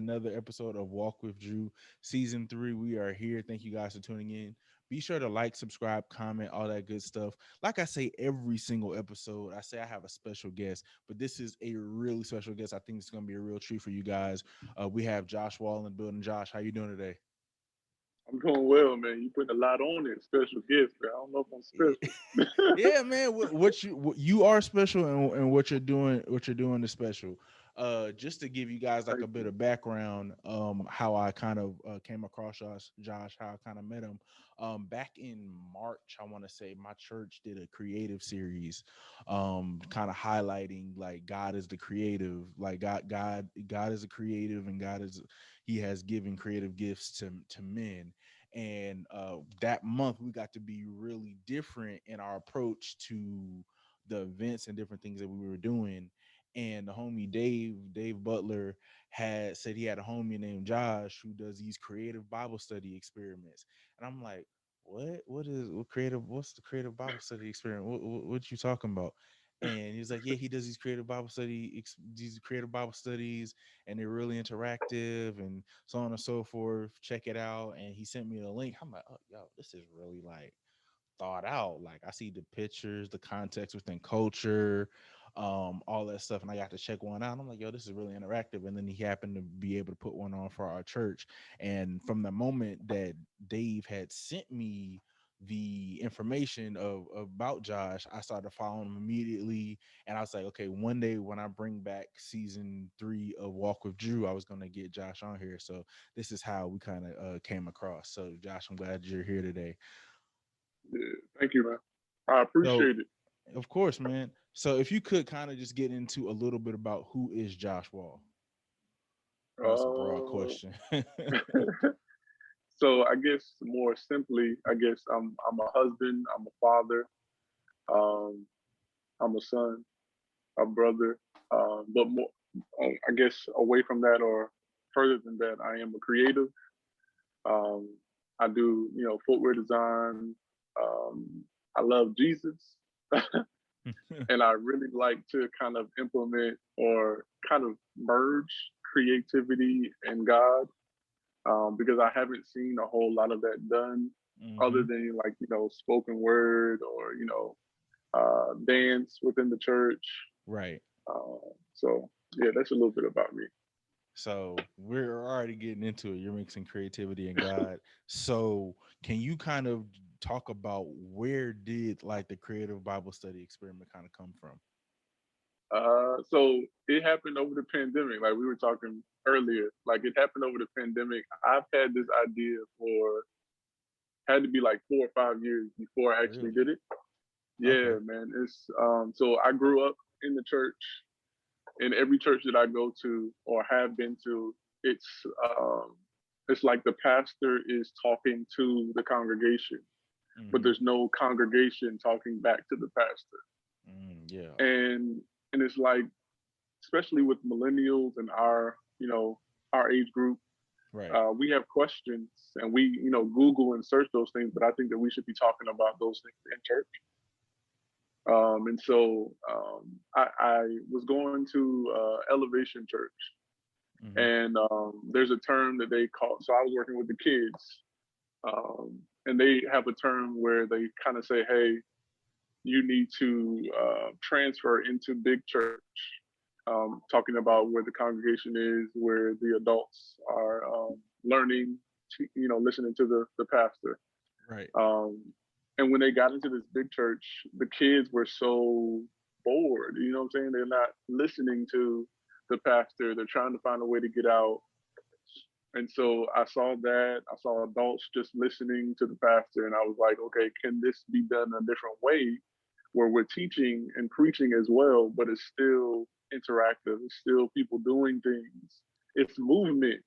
another episode of Walk with Drew, season 3. We are here. Thank you guys for tuning in. Be sure to like, subscribe, comment, all that good stuff. Like I say every single episode, I say I have a special guest, but this is a really special guest. I think it's going to be a real treat for you guys. We have Josh Wall in the building. Josh, how you doing today? I'm doing well, man. You putting a lot on it. Special gift, man. I don't know if I'm special. Yeah, man. What you are special, and what you're doing is special. Just to give you guys like Thank a bit you. of background, how I kind of came across Josh, how I kind of met him. Back in March, I want to say my church did a creative series, kind of highlighting like God is the creative, like God is a creative, and He has given creative gifts to men. And that month we got to be really different in our approach to the events and different things that we were doing. And the homie Dave Butler had said he had a homie named Josh who does these creative Bible study experiments. And I'm like, what's the creative Bible study experiment? What you talking about? And he's like, yeah, he does these creative Bible studies, and they're really interactive and so on and so forth. Check it out. And he sent me a link. I'm like, oh, yo, this is really like thought out. Like I see the pictures, the context within culture, all that stuff, and I got to check one out. And I'm like, yo, this is really interactive. And then he happened to be able to put one on for our church. And from the moment that Dave had sent me the information of about Josh, I started following him immediately. And I was like, okay, one day when I bring back season 3 of Walk with Drew, I was gonna get Josh on here. So this is how we kind of came across. So Josh, I'm glad you're here today. Yeah, thank you, man. I So, appreciate it. of course, man. So, if you could kind of just get into a little bit about who is Josh Wall. I know it's a broad Uh, question. so I guess more simply, I guess I'm a husband, I'm a father, um, I'm a son, a brother. But more, I guess away from that or further than that, I am a creative. Um, I do, footwear design. I love Jesus. And I really like to kind of implement or kind of merge creativity and God, because I haven't seen a whole lot of that done other Hmm. than like, spoken word or, dance within the church. Right. So, yeah, that's a little bit about me. So we're already getting into it. You're mixing creativity and God. So can you kind of talk about where did like the creative Bible study experiment kind of come from? So it happened over the pandemic, like we were talking earlier. Like it happened over the pandemic. I've had this idea for had to be like 4 or 5 years before I actually Really? did it. Okay. Yeah, man. It's so I grew up in the church. In every church that I go to or have been to, it's um it's like the pastor is talking to the congregation, but Hmm. there's no congregation talking back to the pastor. Yeah. And it's like, especially with millennials and our age group, Right. we have questions and we Google and search those things, but I think that we should be talking about those things in church. And so I was going to Elevation Church, Hmm. and there's a term that they call. So I was working with the kids, and they have a term where they kind of say, "Hey, you need to transfer into big church." Talking about where the congregation is, where the adults are learning, listening to the pastor. Right. Um, and when they got into this big church, the kids were so bored. You know what I'm saying? They're not listening to the pastor. They're trying to find a way to get out. And so I saw that. I saw adults just listening to the pastor. And I was like, okay, can this be done a different way where we're teaching and preaching as well, but it's still interactive? It's still people doing things. It's movement.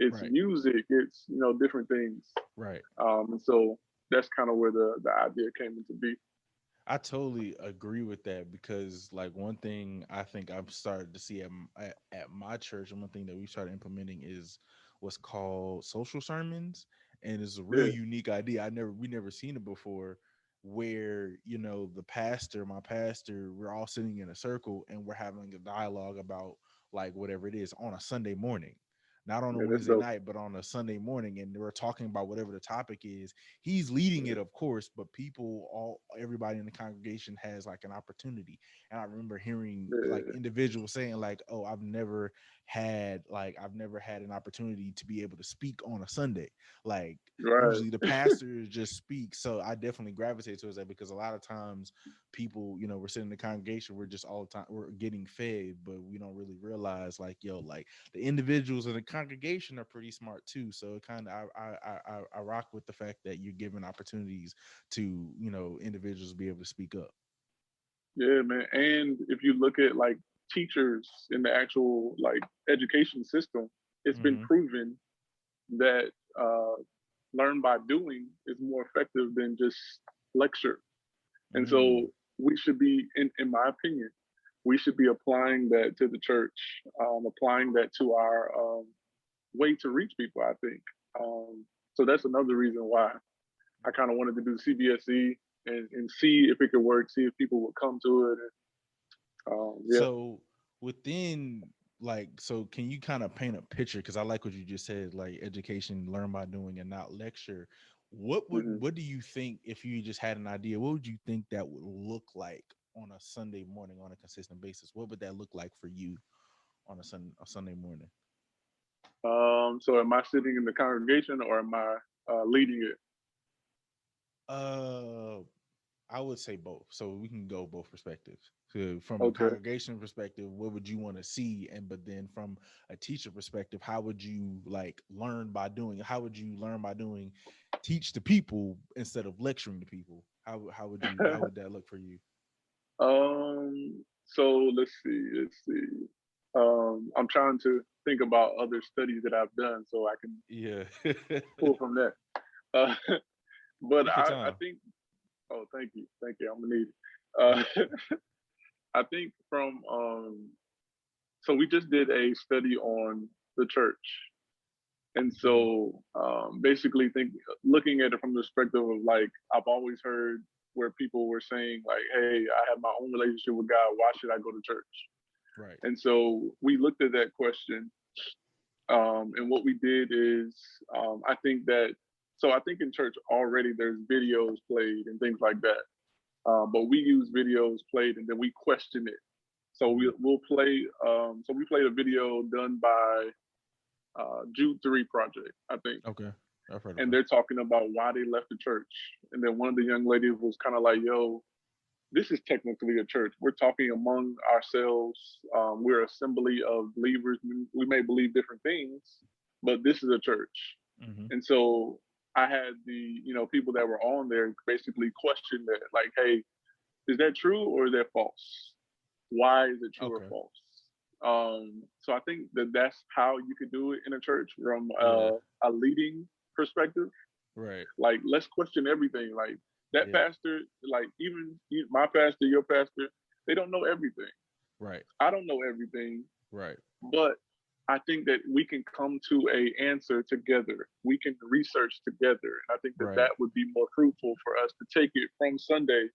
It's Right. music. It's, different things. Right. And so that's kind of where the idea came into be. I totally agree with that because, like, one thing I think I've started to see at my church, and one thing that we started implementing is what's called social sermons, and it's a real Yeah. unique idea. We never seen it before, where my pastor, we're all sitting in a circle and we're having a dialogue about like whatever it is on a Sunday morning. not on a Yeah, that's Wednesday dope. night, but on a Sunday morning, and we're talking about whatever the topic is. He's leading Yeah, it, of course, but everybody in the congregation has like an opportunity. And I remember hearing like yeah, individuals saying like, "Oh, I've never had an opportunity to be able to speak on a Sunday. Like right. usually the pastors just speak." So I definitely gravitate towards that because a lot of times people, we're sitting in the congregation, we're just all the time we're getting fed, but we don't really realize like, yo, like the individuals in the congregation are pretty smart too. So it kind of I rock with the fact that you're giving opportunities to individuals be able to speak up. Yeah, man. And if you look at like teachers in the actual like education system, it's been Mm-hmm. proven that learn by doing is more effective than just lecture. And Mm. so we should be, in my opinion, we should be applying that to the church, applying that to our way to reach people, I think. So that's another reason why I kind of wanted to do CBSE and see if it could work, see if people would come to it. And, yeah. So within so can you kind of paint a picture? Because I like what you just said, like education, learn by doing and not lecture. Hmm. What do you think if you just had an idea? What would you think that would look like on a Sunday morning on a consistent basis? What would that look like for you on a Sunday morning? So am I sitting in the congregation or am I leading it? Uh I would say both. So we can go both perspectives. So from a Okay. congregation perspective, what would you want to see? And but then from a teacher perspective, how would you like learn by doing? How would you learn by doing? Teach the people instead of lecturing the people. How would that look for you? So let's see. Let's see. I'm trying to think about other studies that I've done so I can Yeah. pull from that. Uh, but Take your I time. think, oh, thank you. I'm gonna need Yeah. it. I think so we just did a study on the church, and Hmm. so basically, looking at it from the perspective of like I've always heard where people were saying like, "Hey, I have my own relationship with God. Why should I go to church?" Right. And so we looked at that question, and what we did is I think that I think in church already there's videos played and things like that. But we use videos played and then we question it. So Hmm. we'll play. So we played a video done by Jude 3 Project, I think, Okay. I've heard of and them. they're talking about why they left the church. And then one of the young ladies was kind of like, "Yo, this is technically a church. We're talking among ourselves. We're an assembly of believers. We may believe different things, but this is a church." Hmm. And so I had the people that were on there basically question that, like, "Hey, is that true or is that false? Why is it true or Okay. false?" So I think that that's how you could do it in a church from Yeah. a leading perspective. Right. Like, let's question everything. Like that Yeah. pastor, like even my pastor, your pastor, they don't know everything. Right. I don't know everything, Right. but I think that we can come to a answer together. We can research together, and I think that Right. that would be more fruitful for us to take it from Sunday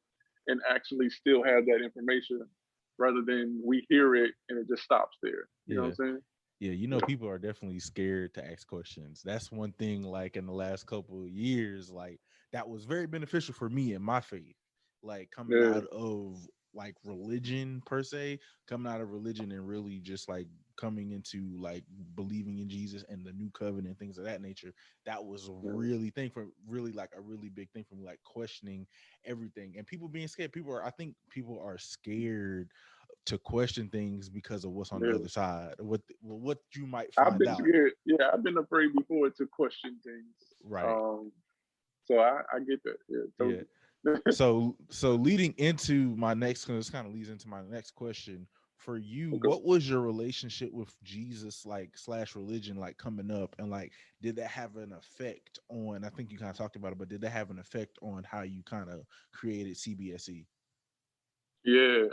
and actually still have that information, rather than we hear it and it just stops there. You know what Yeah. I'm saying? Yeah, people are definitely scared to ask questions. That's one thing, like in the last couple of years, like that was very beneficial for me in my faith. Like coming Yeah, out of like religion per se, coming out of religion and really just like coming into like believing in Jesus and the new covenant, things of that nature. That was a yeah, really thing for really like a really big thing for me, like questioning everything and people being scared. I think people are scared to question things because of what's on the yeah. other side, what you might I've find been out. scared. Yeah, I've been afraid before to question things. Right. Um, so I get that. Yeah, Yeah. totally. So leading into my next, because this kind of leads into my next question for you. Okay. What was your relationship with Jesus, like slash religion, like coming up, and like did that have an effect on? I think you kind of talked about it, but did that have an effect on how you kind of created CBSE? Yeah.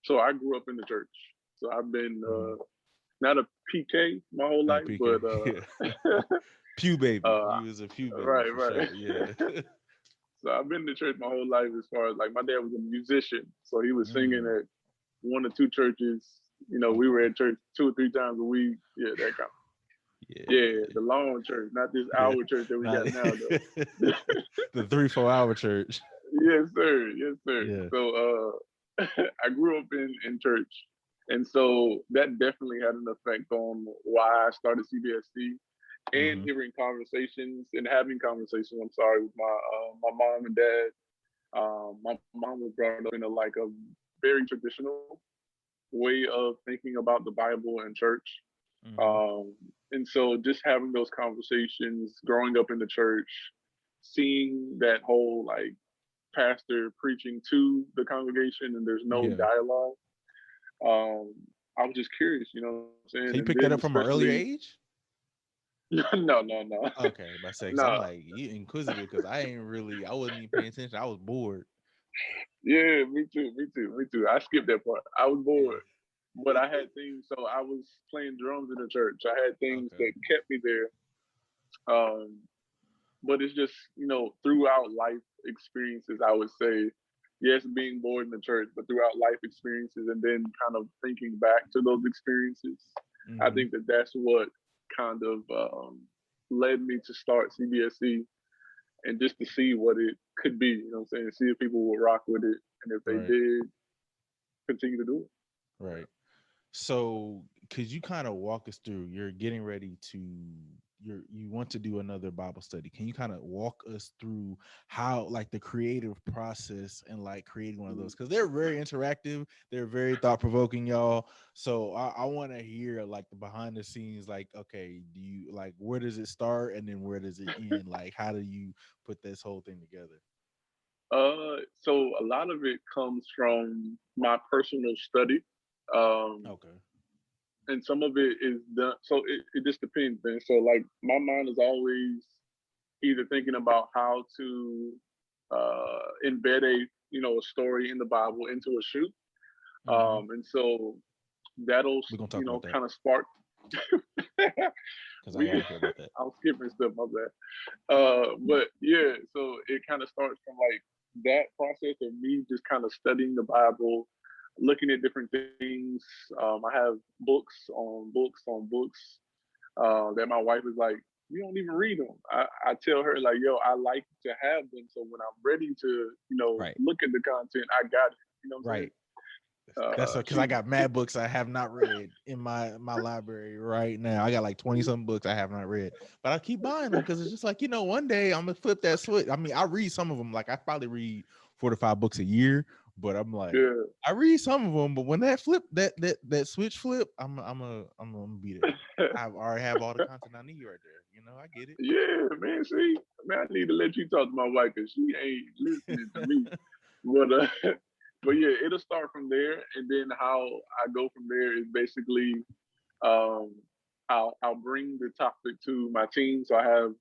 So I grew up in the church. So I've been Mm-hmm. not a PK my whole Not life, but PK. Yeah. Pew baby. uh, You was a pew baby right, for right. sure. Yeah. So I've been to church my whole life. As far as like my dad was a musician, so he was singing Mm. at one or two churches, We were Okay. at church 2 or 3 times a week. Yeah, that kind. Yeah. Yeah, the long church, not this Yeah. hour church that we Not got now, though. the 3-4 hour church. Yes, sir. Yes, sir. Yeah. So, I grew up in church, and so that definitely had an effect on why I started CBSC and Hmm. hearing conversations and having conversations. I'm sorry, with my mom and dad. My mom was brought up in a very traditional way of thinking about the Bible and church. Hmm. Um, and so just having those conversations, growing up in the church, seeing that whole pastor preaching to the congregation and there's no Yeah. dialogue. Um, I was just curious, what I'm saying? And So you then picked that up from an earlier especially age? no, no, no. Okay, by say, cause I'm No. like you inquisitive, cause I wasn't even paying attention. I was bored. Yeah, me too, me too, me too. I skipped that part. I was Yeah. bored. But I had things, so I was playing drums in the church. I had things Okay. that kept me there. Um, but it's just, throughout life experiences, I would say, yes, being born in the church, but throughout life experiences and then kind of thinking back to those experiences, I Hmm. think that that's what kind of led me to start CBSC and just to see what it could be, you know what I'm saying? See if people would rock with it. And if they Right. did, continue to do it. Right. So, could you kind of walk us through? You're getting ready to you want to do another Bible study. Can you kind of walk us through how like the creative process and like creating one of those? Because they're very interactive, they're very thought provoking, y'all. So I want to hear like the behind the scenes. Like, okay, do you like where does it start and then where does it end? Like, how do you put this whole thing together? So a lot of it comes from my personal study. Um, Okay. and some of it is done. So it just depends, man. So like my mind is always either thinking about how to embed a story in the Bible into a shoot. Mm-hmm. And so that'll We're gonna talk about that kind of spark. because I we gotta hear about that. I'm skipping stuff, my bad. But yeah, so it kind of starts from that process of me just kind of studying the Bible, looking at different things. I have books that my wife is like, you don't even read them. I tell her like, yo, I like to have them, so when I'm ready to, Right. look at the content, I got it. You know what I'm saying? Right. That's because I She, got mad books I have not read in my library right now. I got like 20 some books I have not read, but I keep buying them because it's just like one day I'm gonna flip that switch. I mean, I read some of them. Like I probably read 4 to 5 books a year, but I'm like yeah. I read some of them. But when that flip that switch flip, I'm gonna be there. I already have all the content I need right there. I get Yeah, man. See, man, I need to let you talk to my wife because she ain't listening to me. it. But but yeah, it'll start from there, and then how I go from there is basically um, I'll bring the topic to my team. So I have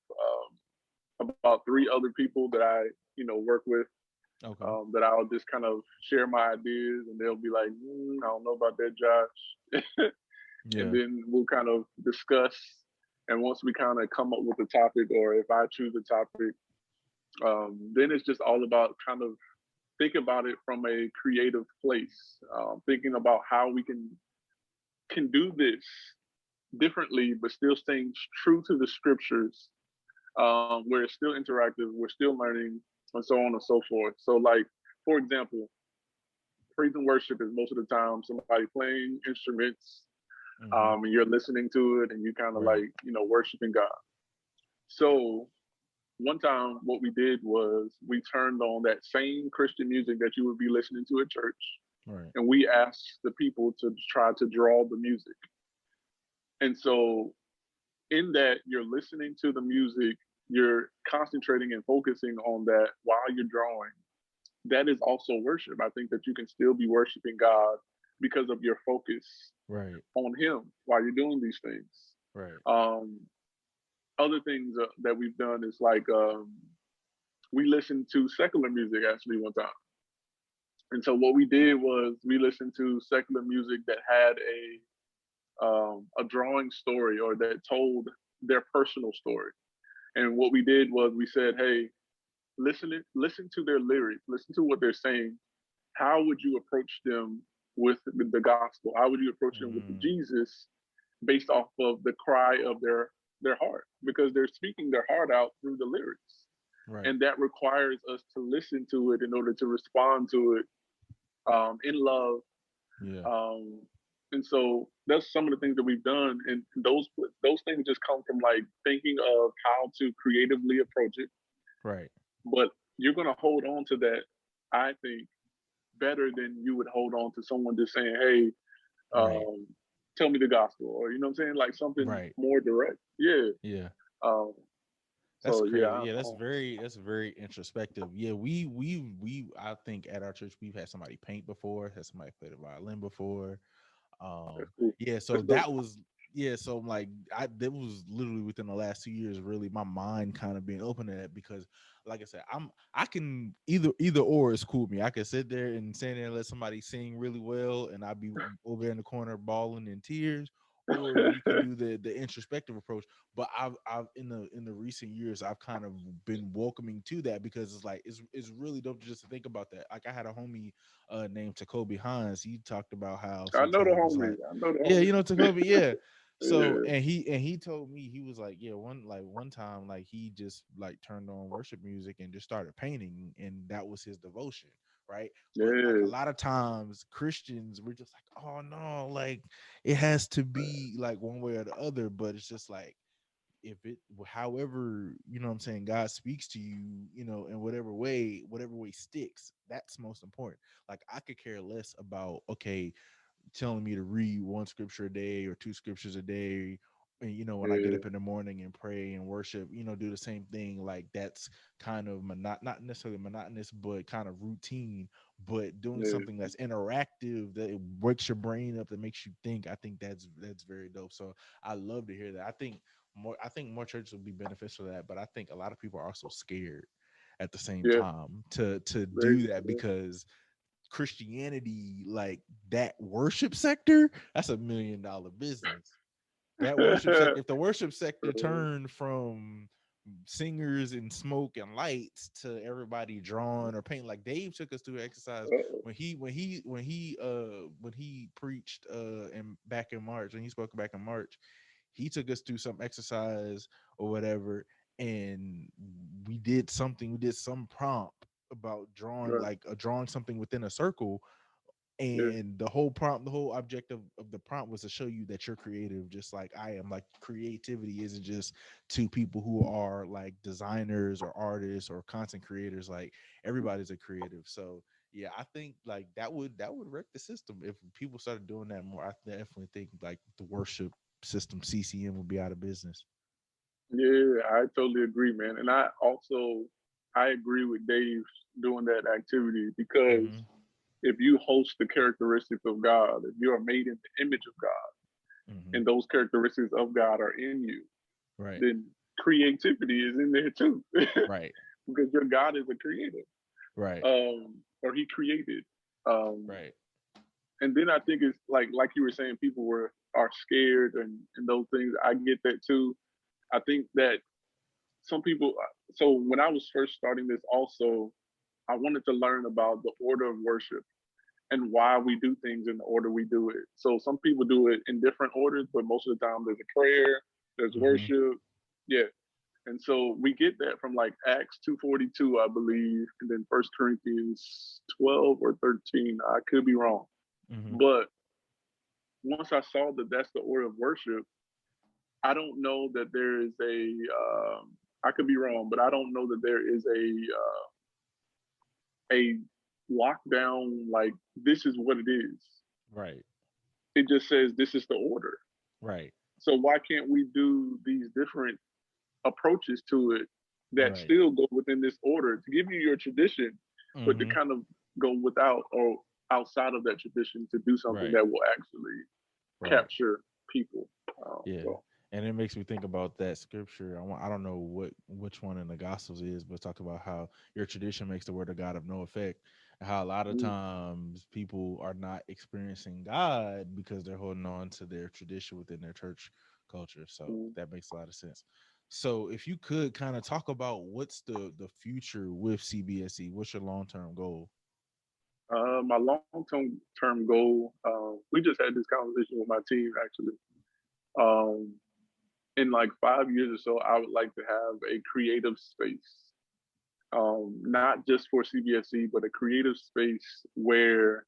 about 3 other people that I work with Okay. that I'll just kind of share my ideas, and they'll be like, I don't know about that, Josh, and Yeah. then we'll kind of discuss. And once we kind of come up with a topic, or if I choose a topic, then it's just all about kind of think about it from a creative place, thinking about how we can do this differently, but still staying true to the scriptures, where it's still interactive, we're still learning, and so on and so forth. So, like for example, praise and worship is most of the time somebody playing instruments, Hmm. and you're listening to it, and you kind of Right. worshiping God. So one time what we did was we turned on that same Christian music that you would be listening to at church, Right. and we asked the people to try to draw the music. And so in that you're listening to the music, you're concentrating and focusing on that while you're drawing. That is also worship. I think that you can still be worshiping God because of your focus Right. on Him while you're doing these things. Right. Um, Other things that we've done is we listened to secular music actually one time. And so what we did was we listened to secular music that had a drawing story or that told their personal story. And what we did was we said, hey, listen to their lyrics, listen to what they're saying. How would you approach them with the gospel? How would you approach them with the Mm, Jesus based off of the cry of their heart? Because they're speaking their heart out through the lyrics, right. and that requires us to listen to it in order to respond to it in love. Yeah. Um, and so that's some of the things that we've done, and those things just come from like thinking of how to creatively approach it. Right. But you're going to hold on to that, I think, better than you would hold on to someone just saying, "Hey, Right. tell me the gospel," or you know what I'm saying, like something Right. more direct. Yeah. Yeah. Um, That's so yeah, crazy. Yeah, that's very introspective. Yeah, we I think at our church we've had somebody paint before, had somebody play the violin before. that's Um, cool. yeah, so That's dope. that was yeah, so like I that was literally within the last 2 years, really my mind kind of being open to that because like I said, I can either or is cool with me. I can sit there and stand there and let somebody sing really well and I'd be over there in the corner bawling in tears, or we can do the introspective approach. But I've in the recent years I've kind of been welcoming to that because it's like it's really dope to just think about that. Like I had a homie named Tacoby Hines. He talked about how I know the sometimes homie. like I know the yeah, you homie. know Tacoby, yeah. So Yeah, and he told me he was like yeah one time like he just like turned on worship music and just started painting and that was his devotion, right? But like a yeah, lot of times Christians we're just like oh no like it has to be like one way or the other, but it's just like if it however you know what I'm saying God speaks to you, you know, in whatever way sticks, that's most important. Like I could care less about okay telling me to read one scripture a day or two scriptures a day, and you know when I get yeah, up in the morning and pray and worship, you know, do the same thing. Like that's kind of not necessarily monotonous but kind of routine, but doing yeah, something that's interactive that it wakes your brain up that makes you think, I think that's very dope. So I love to hear that. I think more churches would be beneficial to that, but I think a lot of people are also scared at the same yeah. time to Very, do that yeah, because Christianity, like that worship sector, that's $1 million business. That worship sector, if the worship sector turned from singers and smoke and lights to everybody drawing or painting, like Dave took us through exercise when he preached in back in March, when he spoke back in March, he took us through some exercise or whatever, and we did some prompt about drawing right, like drawing something within a circle, yeah, and the whole prompt, the whole objective of the prompt was to show you that you're creative just like I am. Like creativity isn't just to people who are like designers or artists or content creators, like everybody's a creative. So yeah, I think like that would wreck the system if people started doing that more. I definitely think like the worship system CCM would be out of business. yeah. I totally agree, man. And I agree with Dave doing that activity because Mm-hmm. if you host the characteristics of God, if you are made in the image of God, Mm-hmm. and those characteristics of God are in you, Right. then creativity is in there too, Right. because your God is a creator, Right. or He created. Um, Right. and then I think it's like you were saying, people are scared and those things. I get that too. I think that some people. So when I was first starting this, also, I wanted to learn about the order of worship and why we do things in the order we do it. So some people do it in different orders, but most of the time there's a prayer, there's Mm-hmm. worship, yeah. And so we get that from like Acts 2:42, I believe, and then First Corinthians 12 or 13. I could be wrong, Mm-hmm. but once I saw that that's the order of worship, I don't know that there is a. I could be wrong, but I don't know that there is a lockdown like this is what it is. Right. It just says this is the order. Right. So why can't we do these different approaches to it that Right. still go within this order to give you your tradition, but to Mm-hmm. kind of go without or outside of that tradition to do something Right. that will actually Right. capture people. Yeah. So And it makes me think about that scripture. I don't know which one in the Gospels is, but it talks about how your tradition makes the word of God of no effect. And how a lot of mm, times people are not experiencing God because they're holding on to their tradition within their church culture. So mm. that makes a lot of sense. So if you could kind of talk about what's the future with CBSE, what's your long term goal? My long term goal. We just had this conversation with my team actually. Um, in like 5 years or so, I would like to have a creative space, not just for CBSE, but a creative space where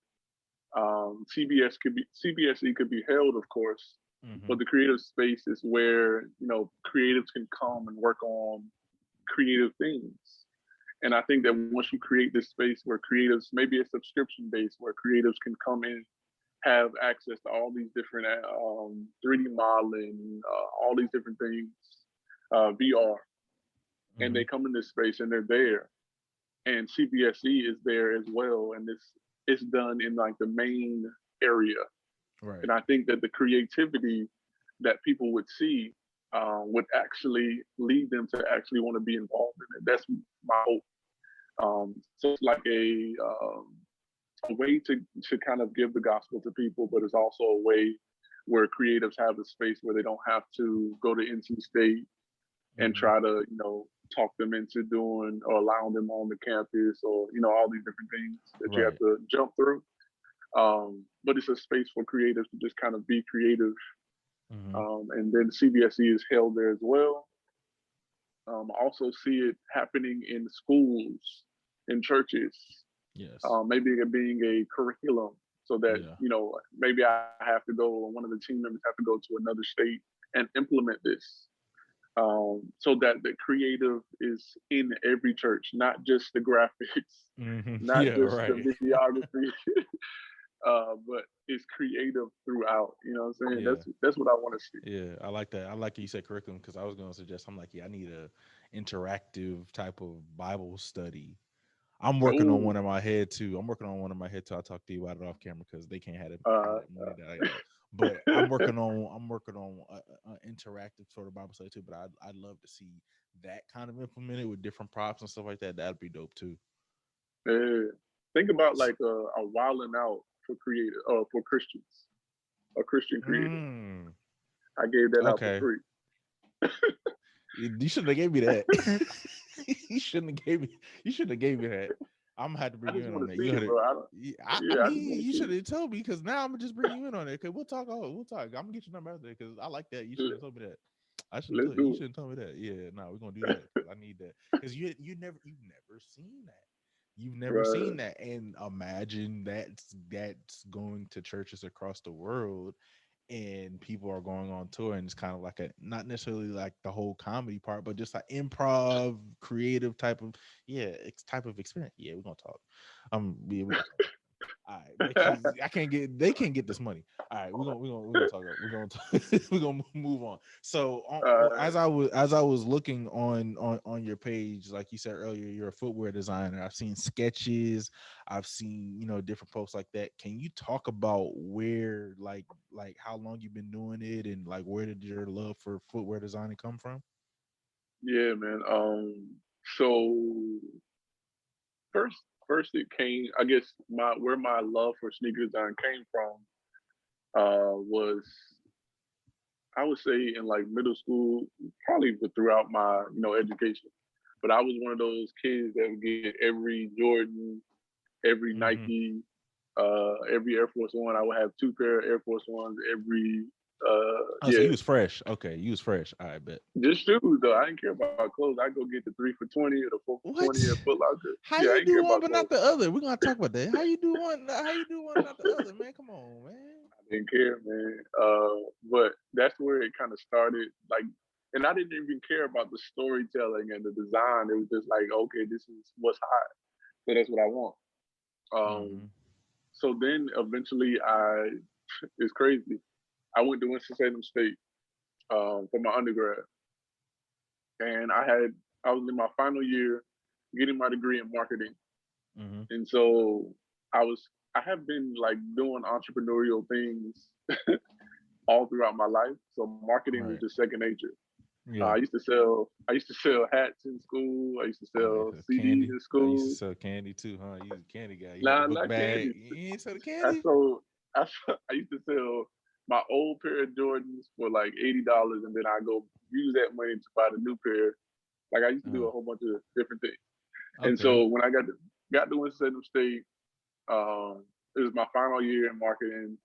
CBSE could be held, of course, Mm-hmm. but the creative space is where creatives can come and work on creative things. And I think that once you create this space where creatives, maybe a subscription base where creatives can come in, have access to all these different 3D modeling, all these different things, VR, and Mm-hmm. they come in this space and they're there, and CBSE is there as well, and it's done in like the main area. Right. And I think that the creativity that people would see would actually lead them to actually want to be involved in it. That's my hope. So it's like a way to kind of give the gospel to people, but it's also a way where creatives have a space where they don't have to go to NC State and Mm-hmm. try to talk them into doing or allowing them on the campus, or all these different things that you have Right. to jump through. But it's a space for creatives to just kind of be creative. Mm-hmm. And then CBSE is held there as well. I also see it happening in schools, in churches, Yes. maybe it being a curriculum, so that Yeah. maybe I have to go, or one of the team members have to go to another state and implement this, so that the creative is in every church, not just the graphics, Mm-hmm. not Yeah. just the Right. videography, but it's creative throughout. You know what I'm saying? Yeah. That's what I want to see. Yeah, I like that. I like you said curriculum because I was going to suggest. I'm like, yeah, I need a interactive type of Bible study. I'm working on Oh, one in my head too. I'm working on one in my head too. I'll talk to you about it off camera because they can't have uh, that money that I got. But I'm working on a interactive sort of Bible study too. But I'd love to see that kind of implemented with different props and stuff like that. That'd be dope too. yeah. Think about like a wilding out for creative, for Christians, a Christian creative. Mm, I gave that out for okay. free. You shouldn't have gave me that. you shouldn't have gave me. You shouldn't have gave me that. I'm gonna have to I bring you just in want on to that. see You had it, to. bro. I don't. I Yeah, I just mean, want to you see should it. have told me because now I'm gonna just bring you in on it. Okay, we'll talk. Oh, we'll talk. I'm gonna get your number out there because I like that. You should have Let- told me that. I shouldn't Let's tell you. You do shouldn't tell me that. Yeah, no, we're gonna do that because I need that. Because you've never seen that. You've it, never seen right? that, and imagine that's going to churches across the world and people are going on tour and it's kind of like a not necessarily like the whole comedy part but just like improv creative type of type of experience. Yeah, we're gonna talk. We're gonna talk. All right, because I can't get they can't get this money. All right, we're gonna talk. We're gonna talk, we're gonna move on. So uh, as I was looking on your page, like you said earlier, you're a footwear designer. I've seen sketches. I've seen different posts like that. Can you talk about where like how long you've been doing it and like where did your love for footwear designing come from? yeah, man. So first, first it came. I guess my where my love for sneaker design came from was, I would say, in like middle school, probably throughout my education. But I was one of those kids that would get every Jordan, every Mm-hmm. Nike, every Air Force One. I would have two pair of Air Force Ones every. Oh, so Yeah, you was fresh. Okay, you was fresh. I bet. just shoes though. I didn't care about clothes. I go get the 3 for 20 or the 4 for 20 at What? Foot Locker. How Yeah, I you didn't care do one about but not clothes. the other? We're gonna talk about that. How you do one? How you do one not the other, man? Come on, man. I didn't care, man. But that's where it kind of started. Like, and I didn't even care about the storytelling and the design. It was just like, okay, this is what's hot, so that's what I want. Mm-hmm. So then eventually, it's crazy. I went to Winston-Salem State for my undergrad, and I was in my final year, getting my degree in marketing, Mm-hmm. and so I have been like doing entrepreneurial things all throughout my life. So marketing was Right. just second nature. Yeah. I used to sell hats in school. I used to Oh, yeah. sell CDs Candy. in I used to school. sell candy too, huh? You was a candy guy. You had the Nah, book not bag. candy. You ain't sell the I candy? sold. I used to sell my old pair of Jordans for like $80, and then I go use that money to buy the new pair. Like I used to do Uh, a whole bunch of different things. And okay. so when I got to Winston State, It was my final year in marketing.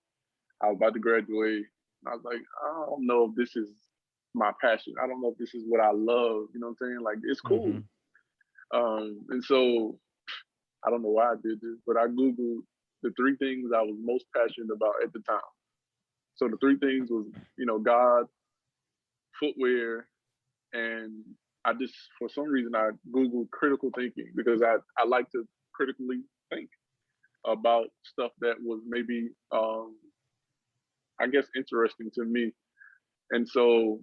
I was about to graduate. I was like, I don't know if this is my passion. I don't know if this is what I love. You know what I'm saying? Like, it's cool. Mm-hmm. And so I don't know why I did this, but I Googled the three things I was most passionate about at the time. So the three things was, God, footwear, and I just, for some reason, I Googled critical thinking because I like to critically think about stuff that was maybe, I guess, interesting to me. And so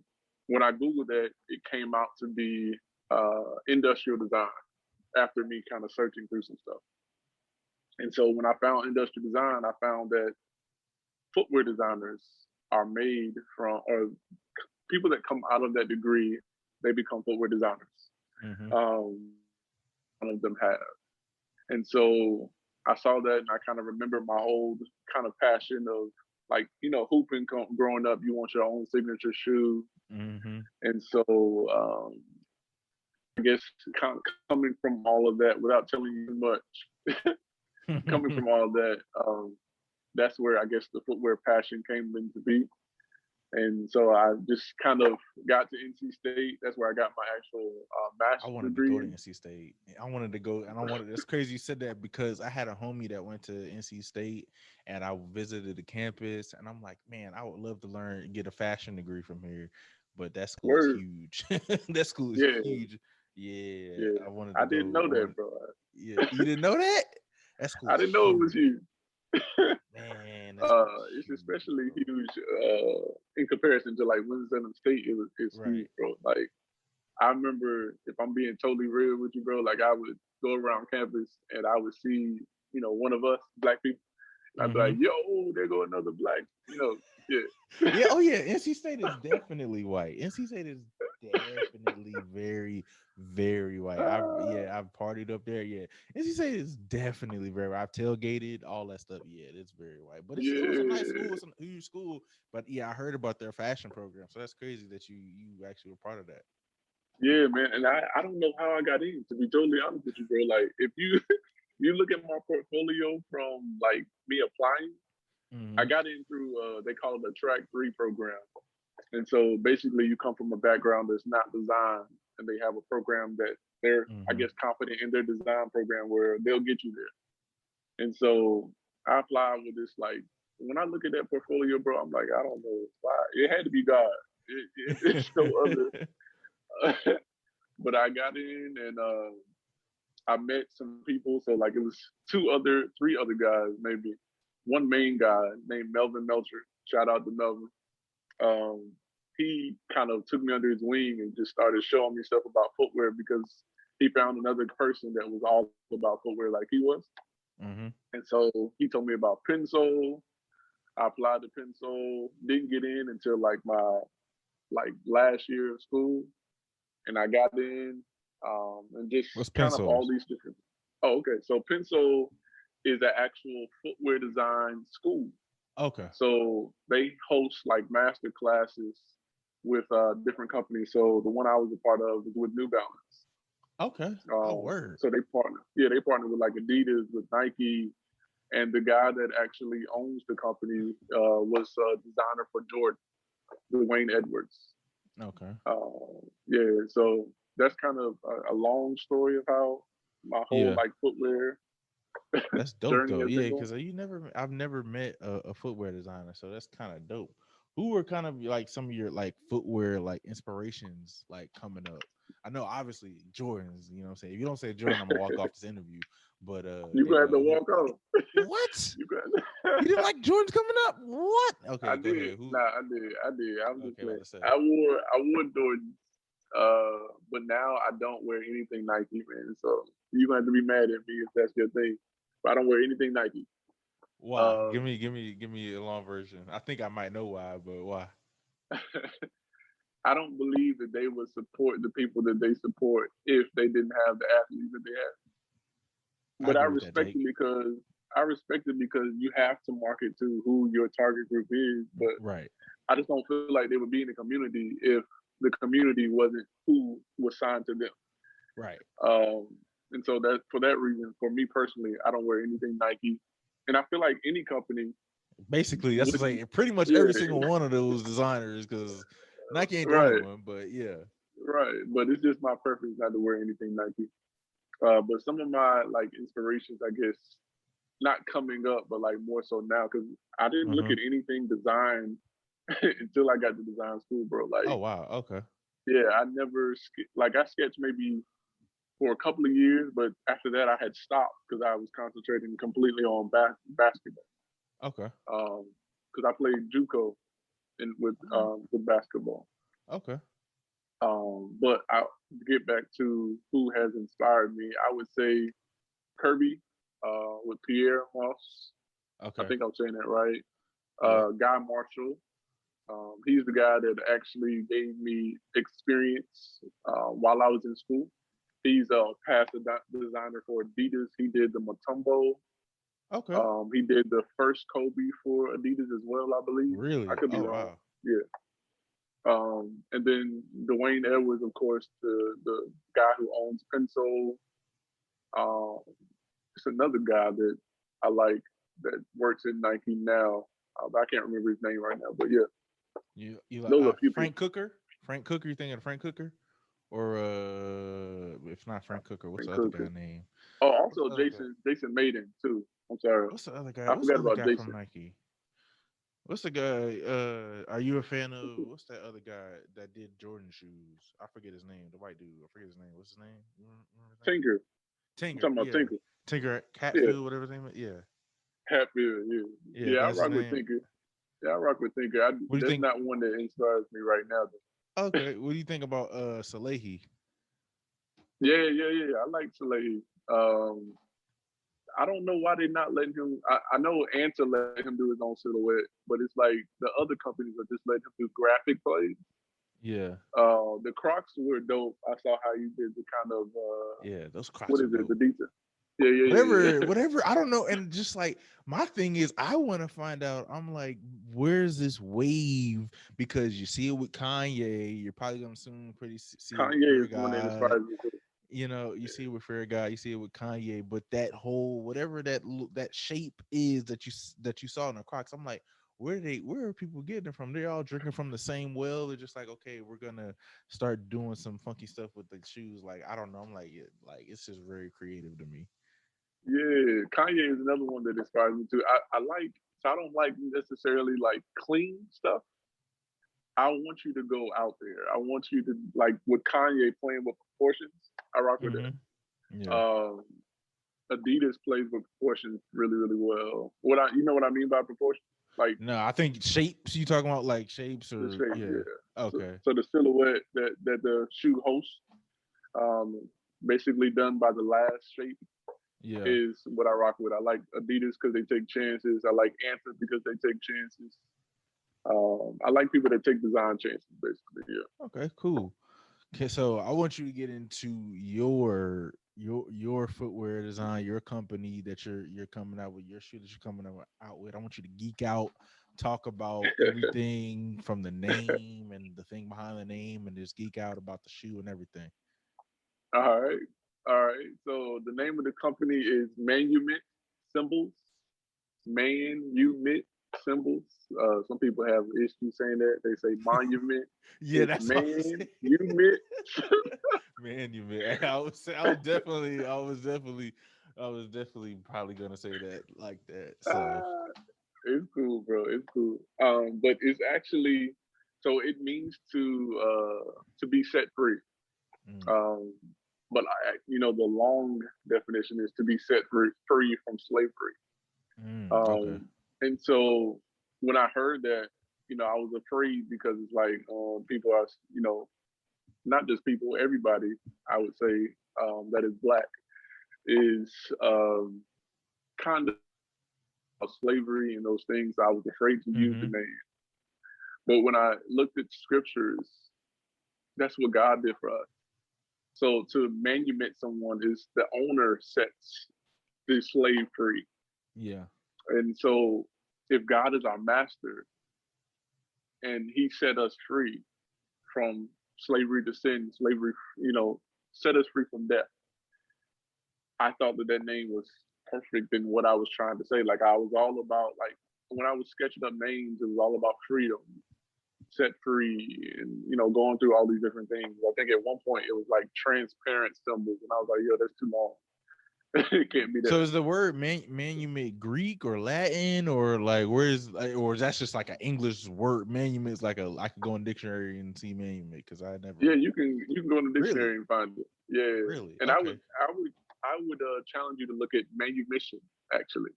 when I Googled that, it came out to be industrial design after me kind of searching through some stuff. And so when I found industrial design, I found that footwear designers are made from, or people that come out of that degree, they become footwear designers. Mm-hmm. One of them have. And so I saw that and I kind of remember my old kind of passion of like, hooping growing up, you want your own signature shoe. Mm-hmm. And so I guess coming from all of that without telling you much, coming from all of that, that's where I guess the footwear passion came into be. And so I just kind of got to NC State. That's where I got my actual I master's wanted to degree go to in. NC State. I wanted to go, and I wanted. It's crazy you said that because I had a homie that went to NC State, and I visited the campus, and I'm like, man, I would love to learn, get a fashion degree from here, but that school is Word. huge. That school is Yeah, huge. Yeah, yeah. I wanted to I didn't go. know I that, wanted. bro. Yeah, you didn't know that? That school I is didn't know it was huge, huge. man. That school is It's huge, especially bro. huge in comparison to like Winston State. It's huge, Right. bro. Like I remember, if I'm being totally real with you, bro, like I would go around campus and I would see, one of us black people. And I'd be like, Mm-hmm. yo, there go another black, yeah. Yeah. Oh yeah. NC State is definitely white. NC State is definitely very, very white. I've partied up there. Yeah. NC State is definitely very. I've tailgated all that stuff. Yeah, it's very white. But it was a nice school. yeah. It's a huge school. But yeah, I heard about their fashion program. So that's crazy that you actually were part of that. Yeah, man. And I don't know how I got in, to be totally honest with you, bro. Like if you you look at my portfolio from like me applying, I Mm-hmm. got in through they call it a track three program. And so basically you come from a background that's not design and they have a program that they're I Mm-hmm. guess confident in their design program where they'll get you there. And so I applied with this like when I look at that portfolio, bro, I'm like, I don't know why. It had to be God. It's no other. But I got in and I met some people. So like it was three other guys, maybe one main guy named Melvin Melcher. Shout out to Melvin. Um, he kind of took me under his wing and just started showing me stuff about footwear because he found another person that was all about footwear like he was. Mm-hmm. And so he told me about Pensole. I applied to Pensole, didn't get in until like my like last year of school, and I got in, and just What's kind of all pencils? these different. Oh, okay. So Pensole is an actual footwear design school. Okay. So they host like master classes with different companies. So the one I was a part of was with New Balance. Okay. Oh, word. So they partner, yeah, they partner with like Adidas, with Nike, and the guy that actually owns the company was a designer for Jordan, Dwayne Edwards. Okay. Yeah, so that's kind of a long story of how my whole Yeah. like footwear That's dope journey though. has Yeah, been going. because I've never met a footwear designer, so that's kind of dope. Who were kind of like some of your like footwear like inspirations like coming up? I know obviously Jordans, you know what I'm saying? If you don't say Jordan, I'm gonna walk off this interview. But You yeah, got to walk off. what? You got. You didn't like Jordans coming up? What? I Okay, go did. ahead. Who? Nah, I did. I did. I'm just Okay, about playing. to say. I wore Jordans, but now I don't wear anything Nike, man. So you're gonna have to be mad at me if that's your thing. But I don't wear anything Nike. Why? Um, Give me a long version. I think I might know why, but why? I don't believe that they would support the people that they support if they didn't have the athletes that they have. I But I agree with that respect take. it because you have to market to who your target group is. But Right. I just don't feel like they would be in the community if the community wasn't who was signed to them. Right. Um, And so that for that reason, for me personally, I don't wear anything Nike. And I feel like any company Basically, that's to wouldn't. say pretty much every Yeah, single one of those designers, because Nike ain't the only right, one, but yeah. right. But it's just my preference not to wear anything Nike. But some of my like inspirations, I guess, not coming up, but like more so now, because I didn't look Uh-huh. at anything design until I got to design school, bro. Oh Like, wow. Okay. yeah, I never like I sketched maybe for a couple of years, but after that I had stopped because I was concentrating completely on basketball. Okay. Because I played JUCO Oh, with basketball. okay. But I get back to who has inspired me. I would say Kirby with Pierre Moss. I Okay. think I'm saying that right. Yep. Guy Marshall. He's the guy that actually gave me experience while I was in school. He's a past designer for Adidas. He did the Matumbo. Okay. He did the first Kobe for Adidas as well, I believe. I Really? could be Oh wrong. wow. Yeah. And then Dwayne Edwards, of course, the guy who owns Pencil. Um, it's another guy that I like that works in Nike now. I can't remember his name right now, but yeah, You like those are a few Frank people. Cooker? Frank Cooker? You thinking of Frank Cooker? Or if not Frank Cooker, what's And the other Cooker. guy name? Oh, What's also the other guy? Jason Maiden too. I'm sorry, What's the other guy? I What's the forgot other about guy from Jason. Nike? What's the guy? Are you a fan of what's that other guy that did Jordan shoes? I forget his name. The white dude. I forget his name. What's his name? You remember his name? Tinker. I'm Tinker. talking about Yeah. Tinker. Tinker Yeah, Catfield, whatever his name is. Yeah. Hatfield. Yeah, Yeah, yeah. I that's his rock with name. Tinker. Yeah, I rock with Tinker. What do you That's think? not one that inspires me right now. Though. Okay. What do you think about Salehi? Yeah, yeah, yeah. I like Salehi. Um, I don't know why they're not letting him. I know Anta let him do his own silhouette, but it's like the other companies are just letting him do graphic plays. Yeah. The Crocs were dope. I saw how you did the kind of Yeah, those Crocs what are is it? The dope. detail. Yeah, yeah, yeah, Whatever, yeah. whatever. I don't know. And just like my thing is, I want to find out. I'm like, where's this wave? Because you see it with Kanye, you're probably gonna soon see it with Kanye Fear is the one that God. inspires me too. You see it with Fear God, you see it with Kanye. But that whole whatever that shape is that you saw in the Crocs, I'm like, where are people getting it from? They're all drinking from the same well. They're just like, okay, we're gonna start doing some funky stuff with the shoes. Like I don't know. I'm like, yeah, like it's just very creative to me. Yeah, Kanye is another one that inspires me too. I like. So I don't like necessarily like clean stuff. I want you to go out there. I want you to like with Kanye playing with proportions. I rock with Hmm. that. Yeah. Um, Adidas plays with proportions really, really well. You know what I mean by proportions? Like No, I think shapes. You talking about like shapes the or shape, yeah? yeah. So, Okay. so the silhouette that the shoe hosts, um, basically done by the last shape Yeah. is what I rock with. I like Adidas because they take chances. I like Anthem because they take chances. I like people that take design chances, basically. Yeah. Okay. Cool. Okay. So I want you to get into your footwear design, your company that you're coming out with, your shoe that you're coming out with. I want you to geek out, talk about everything from the name and the thing behind the name, and just geek out about the shoe and everything. All right. All right. So the name of the company is Manument Symbols. Manument Symbols. Some people have issues saying that. They say monument. Yeah, It's that's what I'm saying. Manument. Man, you man. I was definitely probably gonna say that like that. So, Ah, it's cool, bro. It's cool. But it's actually so it means to be set free. mm, Um, but the long definition is to be set free from slavery. okay. And so when I heard that, I was afraid because it's like people are, not just people, everybody. I would say that is black is kind of slavery and those things. I was afraid to use the Mm-hmm. name, but when I looked at scriptures, that's what God did for us. So to manumit someone is the owner sets the slave free. Yeah. And so if God is our master and he set us free from slavery to sin, slavery, set us free from death, I thought that that name was perfect in what I was trying to say. Like I was all about like when I was sketching up names, it was all about freedom, set free, and going through all these different things. I think at one point it was like transparent symbols, and I was like, yo, that's too long. It can't be So that. is the word manumit Greek or Latin, or like where's like, or is that just like an English word? Manumit's like a, I could go in dictionary and see manumit because I Yeah, never you can go in the really, dictionary and find it. Yeah, really. and I would Okay, I would I would challenge you to look at manumission actually.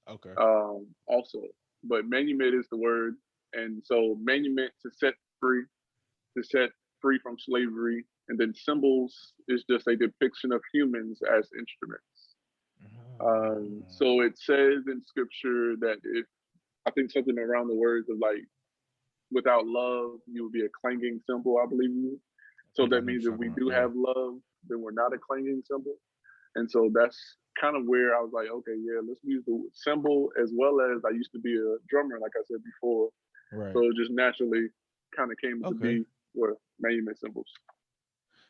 okay. Also, but manumit is the word, and so manument to set free, to set free from slavery, and then symbols is just a depiction of humans as instruments. So Oh, it says in scripture that if I think something around the words of like without love you would be a clanging cymbal, I believe you. I So think I that know what means if you're we talking about. do Yeah. have love, then we're not a clanging cymbal. And so that's kind of where I was like, okay, yeah, let's use the cymbal as well as I used to be a drummer, like I said before. Right. So it just naturally kind of came to Okay. be where monument symbols.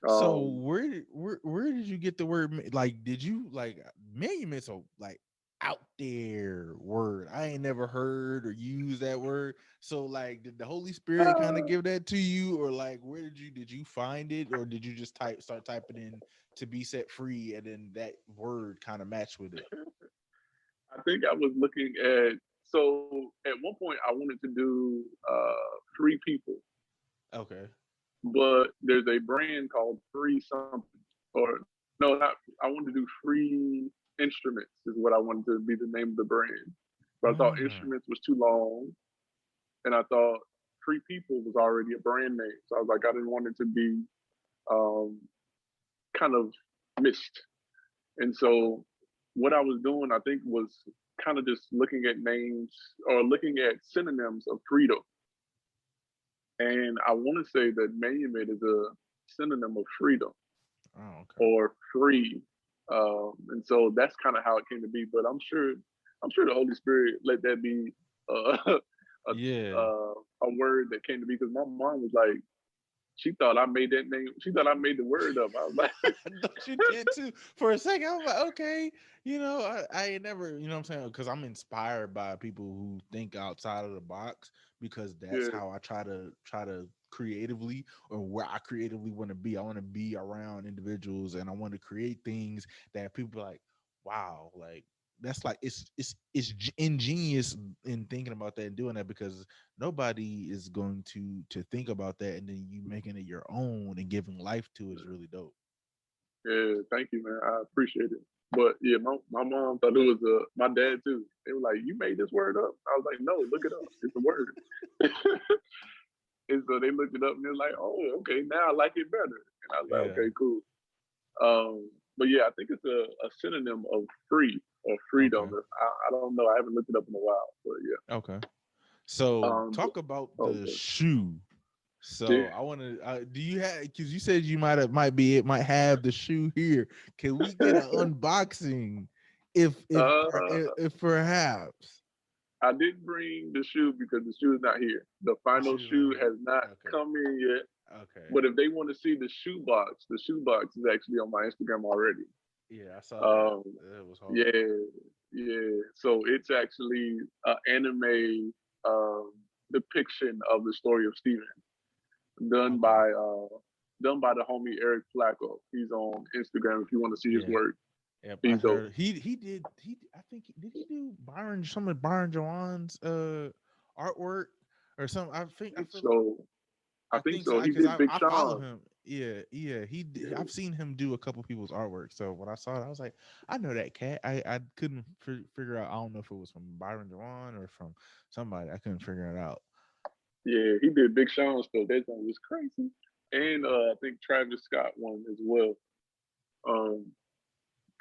So Um, where did you get the word like did you like monument's a like out there word. I ain't never heard or used that word. So like did the Holy Spirit kind of uh, give that to you, or like where did you find it, or did you just start typing in to be set free and then that word kind of matched with it? I think I was looking at, so at one point I wanted to do free people, Okay. but there's a brand called Free Something, or no, not. I wanted to do Free Instruments is what I wanted to be the name of the brand, but I thought Mm, Instruments was too long, and I thought Free People was already a brand name, so I was like, I didn't want it to be um, kind of missed, and so what I was doing, I think, was kind of just looking at names or looking at synonyms of freedom, and I want to say that manument is a synonym of freedom oh, okay. or free. And so that's kind of how it came to be. But I'm sure the Holy Spirit let that be Yeah. a word that came to be because my mom was like, she thought I made that name. She thought I made the word up. I was like, Don't you did too? For a second, I was like, okay, I ain't never, you know what I'm saying? Because I'm inspired by people who think outside of the box, because that's yeah, how I try to creatively, or where I creatively want to be. I want to be around individuals and I want to create things that people are like, wow, like that's like ingenious in thinking about that and doing that, because nobody is going to think about that, and then you making it your own and giving life to it is really dope. yeah. Thank you, man. I appreciate it. But yeah, my mom thought it was my dad too. They were like, "You made this word up?" I was like, "No, look it up. It's a word." And so they looked it up and they're like, "Oh, okay, now I like it better." And I was like, Yeah. "Okay, cool." But yeah, I think it's a synonym of free or freedom. Okay. I don't know. I haven't looked it up in a while, but yeah. Okay. So But, talk about oh, the okay. shoe. Yeah. So I want to. Do you have? Because you said you might have the shoe here. Can we get an unboxing? uh, If perhaps I didn't bring the shoe because the shoe is not here. The the final shoe's not shoe here. has not Okay. come in yet. Okay. But if they want to see the shoe box is actually on my Instagram already. Yeah, I saw that. Um, It was hard. yeah, yeah. So it's actually an anime depiction of the story of Stephen, done Okay. by uh, done by the homie Eric Flacco. He's on Instagram if you want to see his Yeah. work. Yep. I He's dope. heard I think did he do some of Byron Jawan's artwork or something? I feel I I think think so, so. He because did Big I follow Sean. him. Yeah, yeah. Yeah, I've seen him do a couple people's artwork. So when I saw it, I was like, I know that cat. I couldn't figure out. I don't know if it was from Byron Jawan or from somebody. I couldn't figure it out. yeah. He did Big Sean stuff. That song was crazy. And Okay. I think Travis Scott one as well. Um,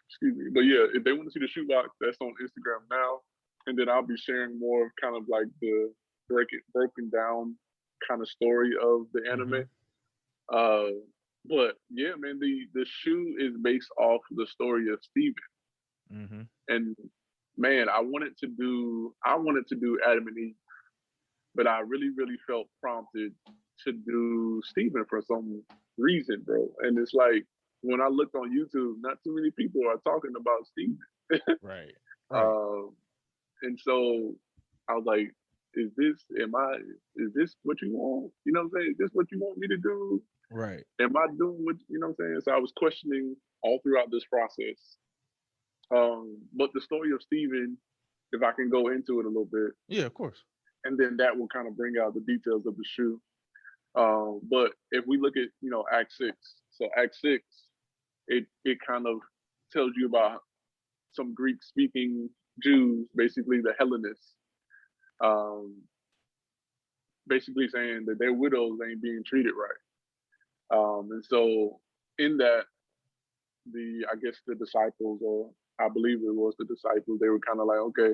excuse me. But yeah, if they want to see the shoebox, that's on Instagram now. And then I'll be sharing more of kind of like the broken down kind of story of the Mm-hmm. anime. Uh, but yeah, man, the shoe is based off the story of Steven. Mm-hmm. And man, I wanted to do Adam and Eve, but I really, really felt prompted to do Steven for some reason, bro. And it's like when I looked on YouTube, not too many people are talking about Stephen. Right. Right. Um, and so I was like, is this what you want? You know what I'm saying? Is this what you want me to do? Right. Am I doing what, you know what I'm saying? So I was questioning all throughout this process. But the story of Stephen, if I can go into it a little bit, Yeah, of course. and then that will kind of bring out the details of the shoe. But if we look at, Act 6, so Act 6, it kind of tells you about some Greek speaking Jews, basically the Hellenists, um, basically saying that their widows ain't being treated right. And so in that, I guess the disciples, or I believe it was the disciples, they were kind of like, okay,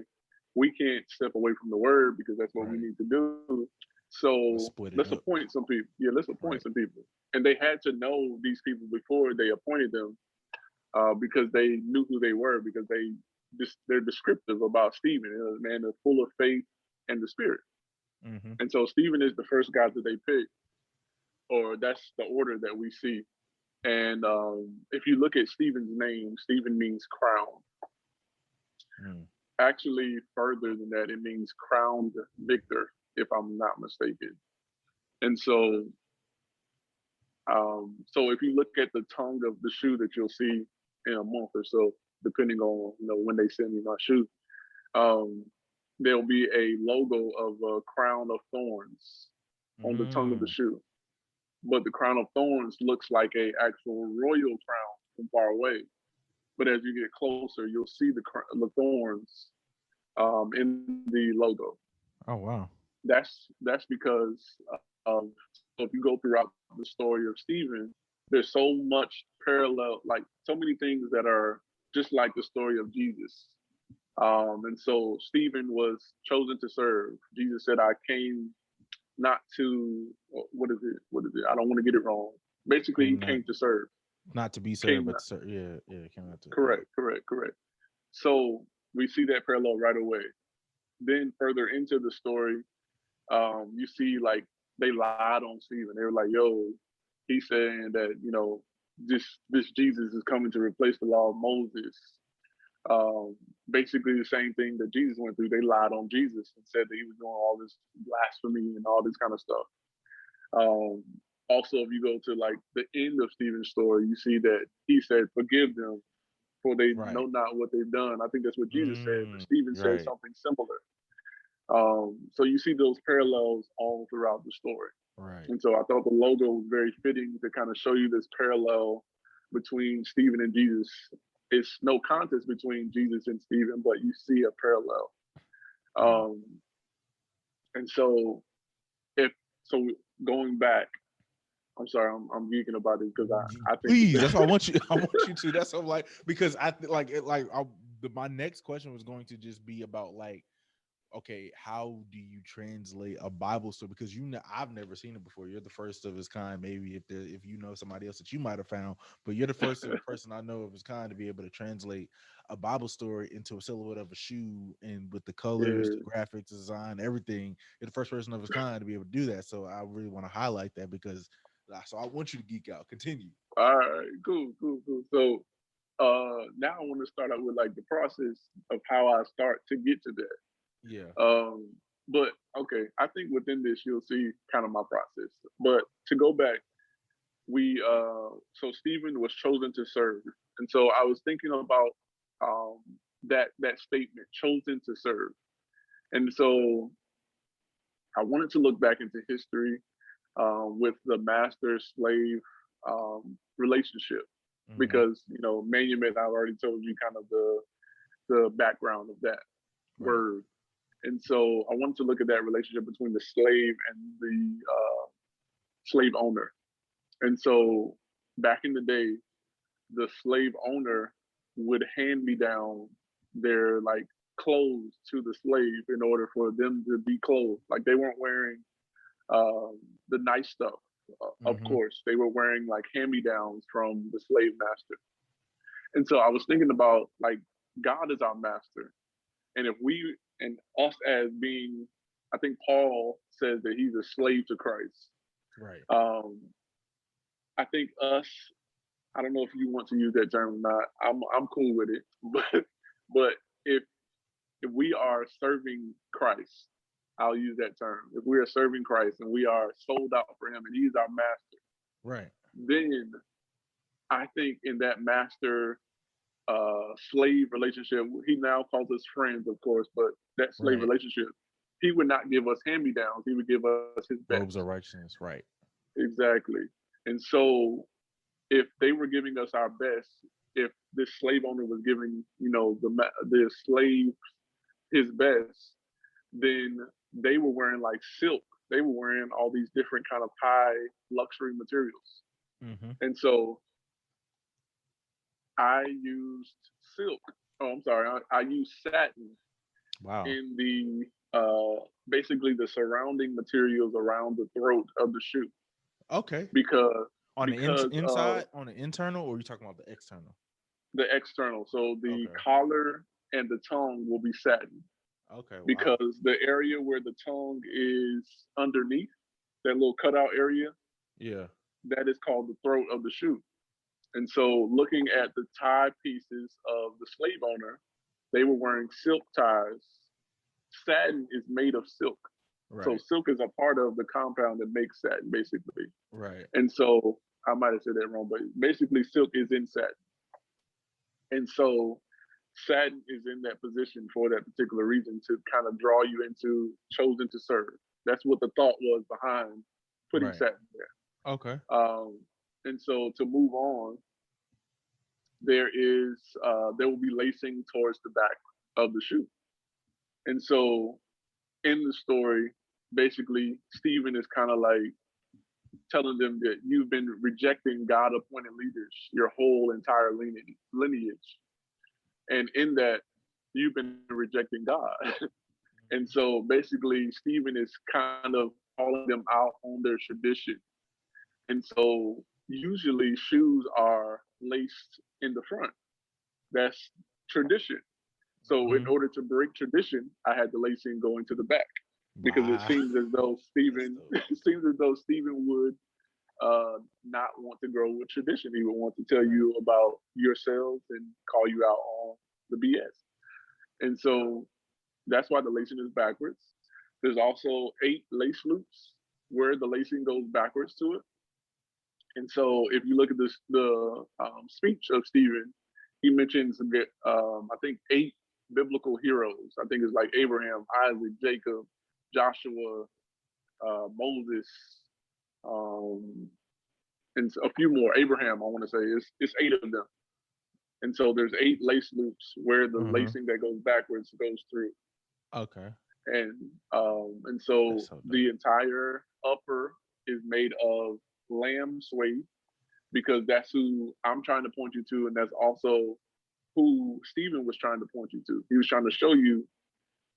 we can't step away from the word because that's what we Right. need to do. So Let's split let's it up. appoint some people. Yeah, let's appoint Right. some people. And they had to know these people before they appointed them, because they knew who they were, because they're descriptive about Stephen, a man that's full of faith and the Spirit. Mm-hmm. And so Stephen is the first guy that they picked, or that's the order that we see. And if you look at Stephen's name, Stephen means crown. Mm. Actually, further than that, it means crowned victor, if I'm not mistaken. And so if you look at the tongue of the shoe that you'll see in a month or so, depending on when they send me my shoe, um, there'll be a logo of a crown of thorns on the tongue of the Mm. shoe. But the crown of thorns looks like a actual royal crown from far away. But as you get closer, you'll see the thorns in the logo. Oh wow. That's because so if you go throughout the story of Stephen, there's so much parallel, like so many things that are just like the story of Jesus. And so Stephen was chosen to serve. Jesus said, "I came not to what is it? What is it? I don't want to get it wrong. Basically, he Came not came to serve. not to be served, Came but not. to serve. Yeah, yeah. Came out to yeah. Correct, correct, correct. So we see that parallel right away. Then further into the story, you see like they lied on Stephen. They were like, "Yo, he's saying that this Jesus is coming to replace the law of Moses." Basically, the same thing that Jesus went through. They lied on Jesus and said that he was doing all this blasphemy and all this kind of stuff. Um, Also, if you go to like the end of Stephen's story, you see that he said, "Forgive them, for they Right. know not what they've done." I think that's what Jesus said, but Mm. Stephen said Right. something similar. So you see those parallels all throughout the story. Right. And so I thought the logo was very fitting to kind of show you this parallel between Stephen and Jesus. It's no contest between Jesus and Stephen, but you see a parallel. Mm. Um, and so if so going back, I'm sorry, I'm geeking about this because I think Please, that's what I want you. I want you to. That's what I'm like because like it like my next question was going to just be about like okay, how do you translate a Bible story? Because I've never seen it before. You're the first of its kind. Maybe if you know somebody else that you might have found, but you're the first person I know of its kind to be able to translate a Bible story into a silhouette of a shoe and with the colors, the yeah. graphics, design, everything. You're the first person of its kind to be able to do that. So I really want to highlight that because so I want you to geek out. Continue. All right, cool, cool, cool. So now I want to start out with like the process of how I start to get to that. Yeah. But okay, I think within this you'll see kind of my process. But to go back, we so Stephen was chosen to serve, and so I was thinking about that statement, chosen to serve, and so I wanted to look back into history with the master slave relationship Mm-hmm. because manumission, I've already told you kind of the background of that Right. word. And so I wanted to look at that relationship between the slave and the slave owner. And so back in the day, the slave owner would hand me down their like clothes to the slave in order for them to be clothed. Like they weren't wearing the nice stuff. Of Mm-hmm. course, they were wearing like hand me downs from the slave master. And so I was thinking about like God is our master, and if we and us as being, I think Paul says that he's a slave to Christ. Right. Um, I think us. I don't know if you want to use that term or not. I'm cool with it, but if we are serving Christ, I'll use that term. If we are serving Christ and we are sold out for Him and He's our master, Right. then I think in that master slave relationship, He now calls us friends, of course, but that slave Right. relationship, He would not give us hand me downs. He would give us His best. Robes of righteousness. Right. Exactly. And so if they were giving us our best, if this slave owner was giving, the slave his best, then they were wearing like silk. They were wearing all these different kind of high luxury materials. Mm-hmm. And so I used silk. Oh, I'm sorry. I used satin Wow. in the basically the surrounding materials around the throat of the shoe Okay. because On the because of inside, on the internal, or are you talking about the external? the external. So the Okay. collar and the tongue will be satin Okay. Wow. because the area where the tongue is underneath, that little cutout area, Yeah. that is called the throat of the shoe. And so looking at the tie pieces of the slave owner, they were wearing silk ties. Satin is made of silk. So Right. silk is a part of the compound that makes satin, basically. Right. And so I might have said that wrong, but basically silk is in satin. And so satin is in that position for that particular reason to kind of draw you into chosen to serve. That's what the thought was behind putting Right. satin there. Okay. And so to move on, there will be lacing towards the back of the shoe. And so in the story, basically Stephen is kind of like telling them that you've been rejecting God appointed leaders your whole entire lineage. And in that, you've been rejecting God. And so basically, Stephen is kind of calling them out on their tradition. And so usually shoes are laced in the front. That's tradition. So in Mm-hmm. order to break tradition, I had the lacing go into the back because it Wow. seems as though That's Stephen, dope. it seems as though Stephen would not want to grow with tradition. He would want to tell Right. you about yourselves and call you out on the BS. And so that's why the lacing is backwards. There's also 8 lace loops where the lacing goes backwards to it. And so if you look at the speech of Stephen, he mentions I think 8 biblical heroes. I think it's like Abraham, Isaac, Jacob, Joshua, Moses, um, and a few more. Abraham, I want to say it's 8 of them. And so there's 8 lace loops where the Mm-hmm. lacing that goes backwards goes through. Okay. And so That's so the dope. entire upper is made of lamb suede because that's who I'm trying to point you to, and that's also who Stephen was trying to point you to. He was trying to show you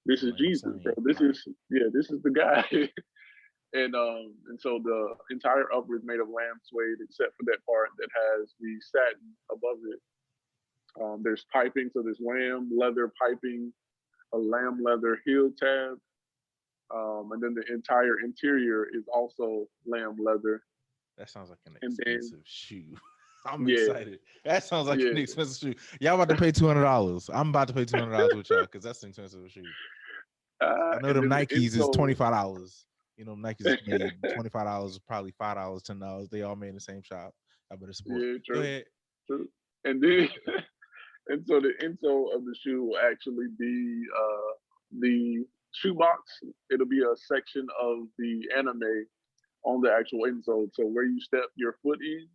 this is Lamb Jesus, bro. slain. This Right. is this is the guy. And so the entire upper is made of lamb suede except for that part that has the satin above it. There's piping, so there's lamb leather piping, a lamb leather heel tab, and then the entire interior is also lamb leather. That sounds like an And then, expensive shoe. I'm yeah, excited. That sounds like an yeah, expensive shoe. Y'all about to pay $200. I'm about to pay $200 with y'all because that's an expensive shoe. I know and them then the Nikes is insole. $25. You know, Nikes is made $25, probably $5, $10. They all made in the same shop. I better support. Yeah, Go true, ahead. true. And then, and so the insole of the shoe will actually be the shoebox. It'll be a section of the anime on the actual insole. So where you step your foot in,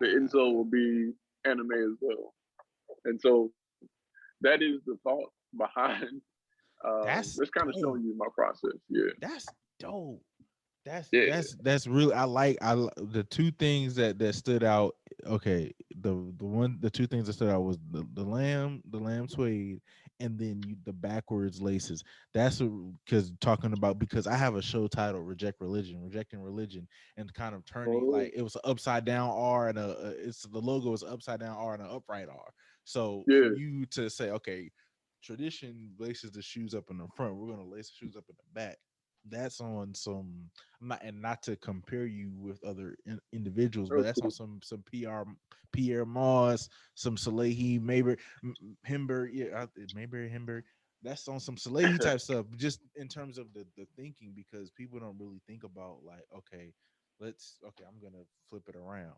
the Wow. insole will be anime as well. And so that is the thought behind. That's Just kind of dope. showing you my process. Yeah, That's dope. That's yeah. that's that's really the two things that stood out. Okay, the two things that stood out was the lamb suede, and then the backwards laces. That's because talking about, because I have a show titled Rejecting Religion, and kind of turning, Oh, like, it was an upside down R and it's the logo is upside down R and an upright R. So for yeah, you to say, okay, tradition laces the shoes up in the front, we're gonna lace the shoes up in the back. that's on some, not, and not to compare you with other individuals, but Of that's on course. some Pierre Moss, some Salehi Mayberry, Himberg, yeah, Mayberry Himberg. That's on some Salehi type stuff, just in terms of the thinking, because people don't really think about, like, okay, okay, I'm gonna flip it around.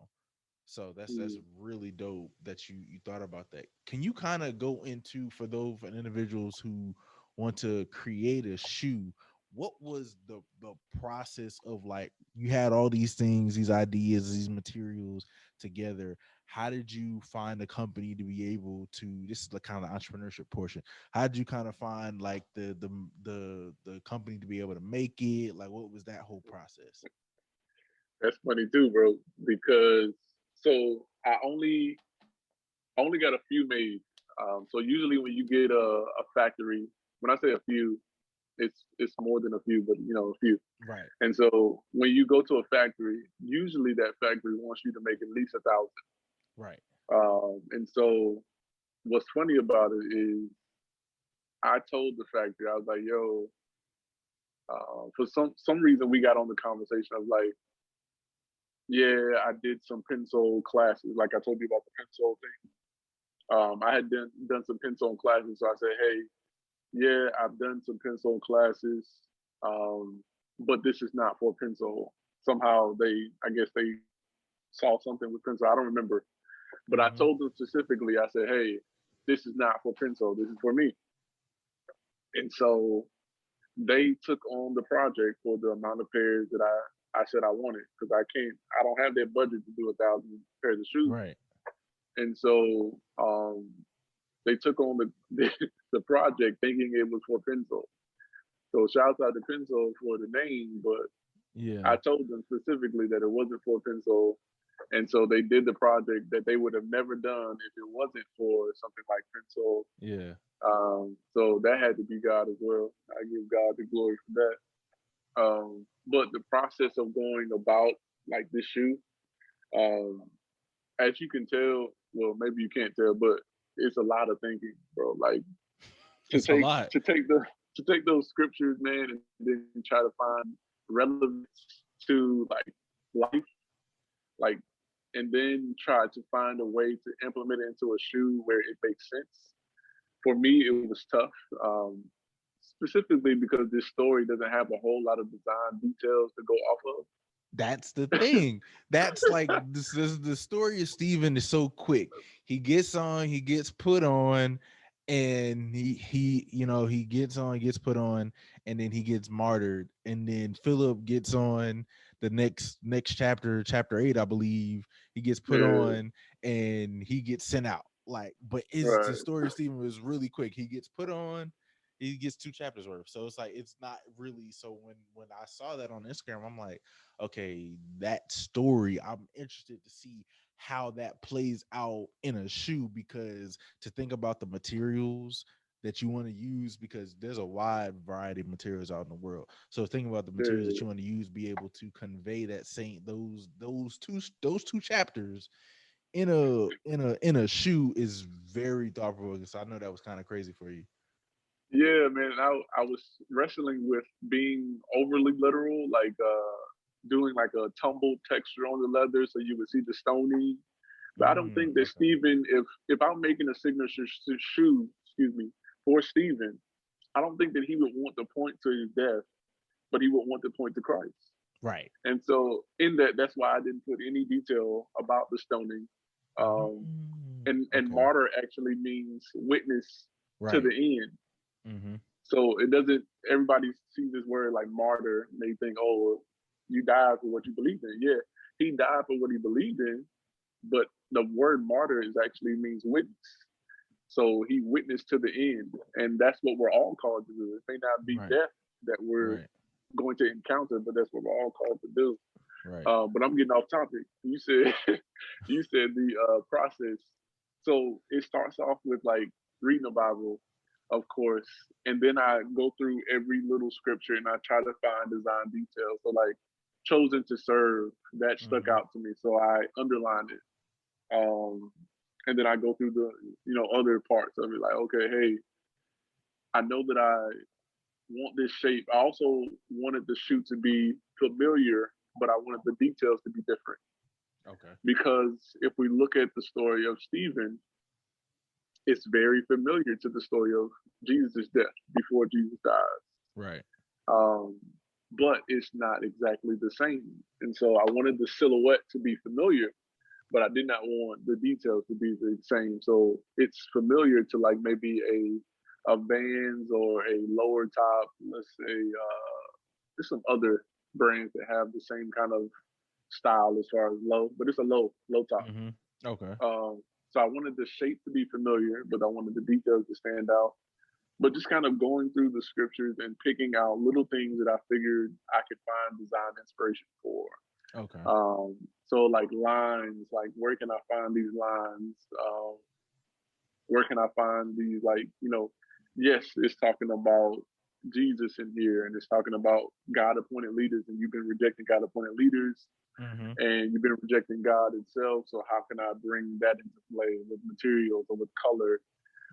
So that's Mm. really dope that you thought about that. Can you kind of go into, for those individuals who want to create a shoe, what was the process of, like, you had all these things, these ideas, these materials together. How did you find a company to be able to, this is the kind of entrepreneurship portion. How did you kind of find, like, the company to be able to make it? Like, what was that whole process? That's funny too, bro. Because so I only got a few made. So usually when you get a factory, when I say a few, it's more than a few, but a few. Right, And so when you go to a factory, usually that factory wants you to make at least 1,000. right. And so what's funny about it is I told the factory, I was like, yo, for some reason we got on the conversation of like, yeah, I did some pencil classes, like I told you about the pencil thing. I had done some pencil classes, so I said, hey, yeah, I've done some pencil classes, um, but this is not for pencil. Somehow I guess they saw something with pencil. I don't remember, but I Mm-hmm. told them specifically. I said, hey, this is not for pencil. This is for me. And so they took on the project for the amount of pairs that I said I wanted because I don't have that budget to do 1,000 pairs of shoes. Right. And so they took on the project thinking it was for pencil. So shouts out to Pencil for the name, but Yeah. I told them specifically that it wasn't for Pencil. And so they did the project that they would have never done if it wasn't for something like Pencil. Yeah. So that had to be God as well. I give God the glory for that. But the process of going about like this shoe, um, as you can tell, well, maybe you can't tell, but it's a lot of thinking, bro. Like to It's a take lot. to take the to take those scriptures, man, and then try to find relevance to like life, like, and then try to find a way to implement it into a shoe where it makes sense. For me, it was tough, specifically because this story doesn't have a whole lot of design details to go off That's the of. thing. That's like this the story of Steven is so quick. He gets on, he gets put on, and he gets on, gets put on, and then he gets martyred. And then Philip gets on the next chapter, chapter 8, I believe. He gets put Yeah, on and he gets sent out. Like, but is the right. story of Steven was really quick. He gets put on, he gets 2 chapters worth. So it's like it's not really, so when I saw that on Instagram, I'm like, okay, that story, I'm interested to see how that plays out in a shoe, because to think about the materials that you want to use, because there's a wide variety of materials out in the world. So think about the materials that Yeah, you want to use, be able to convey that same those two chapters in a shoe is very thought provoking. So I know that was kind of crazy for you. yeah, man. I was wrestling with being overly literal, like doing like a tumbled texture on the leather so you would see the stony. But I don't think that Okay. Steven, if I'm making a signature shoe, excuse me, for Steven, I don't think that he would want to point to his death, but he would want to point to Christ. Right. And so in that, that's why I didn't put any detail about the stoning. Um, and Okay. martyr actually means witness to the Right. end. Mm-hmm. So it doesn't. Everybody sees this word like martyr, and they think, "Oh, well, you died for what you believe in." Yeah, he died for what he believed in, but the word martyr is actually means witness. So he witnessed to the end, and that's what we're all called to do. It may not be Right. death that we're Right. going to encounter, but that's what we're all called to do. Right. But I'm getting off topic. You said you said the process. So it starts off with like reading the Bible, of course, and then I go through every little scripture and I try to find design details. So like chosen to serve, that stuck Mm-hmm. out to me, so I underlined it. Um, and then I go through the other parts of it, like okay, hey, I know that want this shape. I also wanted the shoe to be familiar, but I wanted the details to be different. Okay. Because if we look at the story of Stephen, it's very familiar to the story of Jesus' death before Jesus died. Right. Um, but it's not exactly the same. And so I wanted the silhouette to be familiar, but I did not want the details to be the same. So it's familiar to like maybe a Vans or a lower top, let's say there's some other brands that have the same kind of style as far as low, but it's a low top. Mm-hmm. Okay. So I wanted the shape to be familiar, but I wanted the details to stand out. But just kind of going through the scriptures and picking out little things that I figured I could find design inspiration for. Okay. So like lines, like where can I find these lines? Where can I find these like, yes, it's talking about Jesus in here and it's talking about God appointed leaders and you've been rejecting God appointed leaders Mm-hmm. and you've been rejecting God itself. So how can I bring that into play with materials or with color?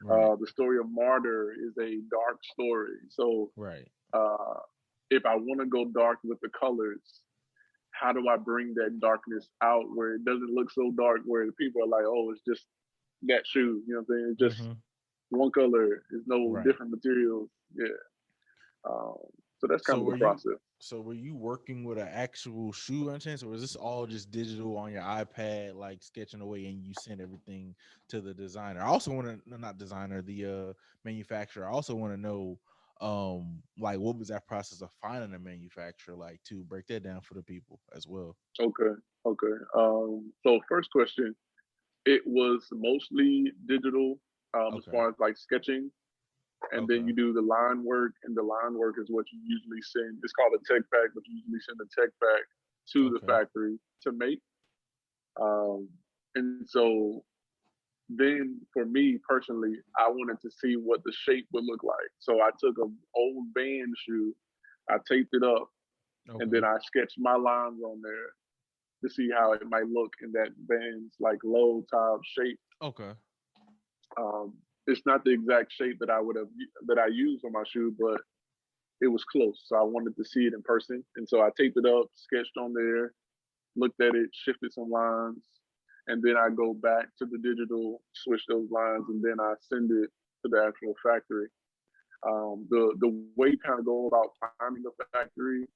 Right. The story of Martyr is a dark story. So Right. uh, if I want to go dark with the colors, how do I bring that darkness out where it doesn't look so dark where the people are like, oh, it's just that shoe. You know what I'm saying? It's just Mm-hmm. one color. There's no Right. different materials. Yeah. Um, so that's kind So of the were you process. were you working with an actual shoe on chance, or was this all just digital on your iPad, like sketching away, and you send everything to the designer? I also want to not designer, the manufacturer. I also want to know, like what was that process of finding a manufacturer, like to break that down for the people as well. Okay. Okay. So first question, it was mostly digital as Okay. far as like sketching. And then Okay. you do the line work, and the line work is what you usually send. It's called a tech pack, but you usually send a tech pack to the Okay. factory to make. And so then for me personally, I wanted to see what the shape would look like. So I took an old band shoe, I taped it up, and Okay. then I sketched my lines on there to see how it might look in that band's like low top shape. Okay. It's not the exact shape that I used on my shoe, but it was close. So I wanted to see it in person. And so I taped it up, sketched on there, looked at it, shifted some lines, and then I go back to the digital, switch those lines, and then I send it to the actual factory. The way you kind of go about finding the factory,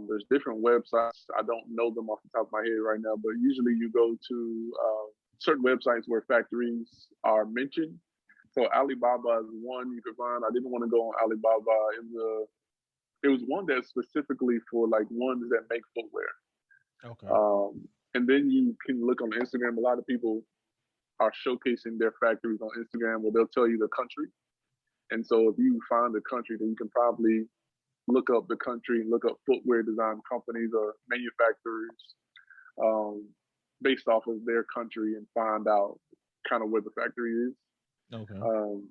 there's different websites. I don't know them off the top of my head right now, but usually you go to certain websites where factories are mentioned. So Alibaba is one you could find. I didn't want to go on Alibaba in the there was one that's specifically for like ones that make footwear. Okay. And then you can look on Instagram. A lot of people are showcasing their factories on Instagram where they'll tell you the country. And so if you find a country, then you can probably look up the country and look up footwear design companies or manufacturers um, based off of their country and find out kind of where the factory is. Okay. Um,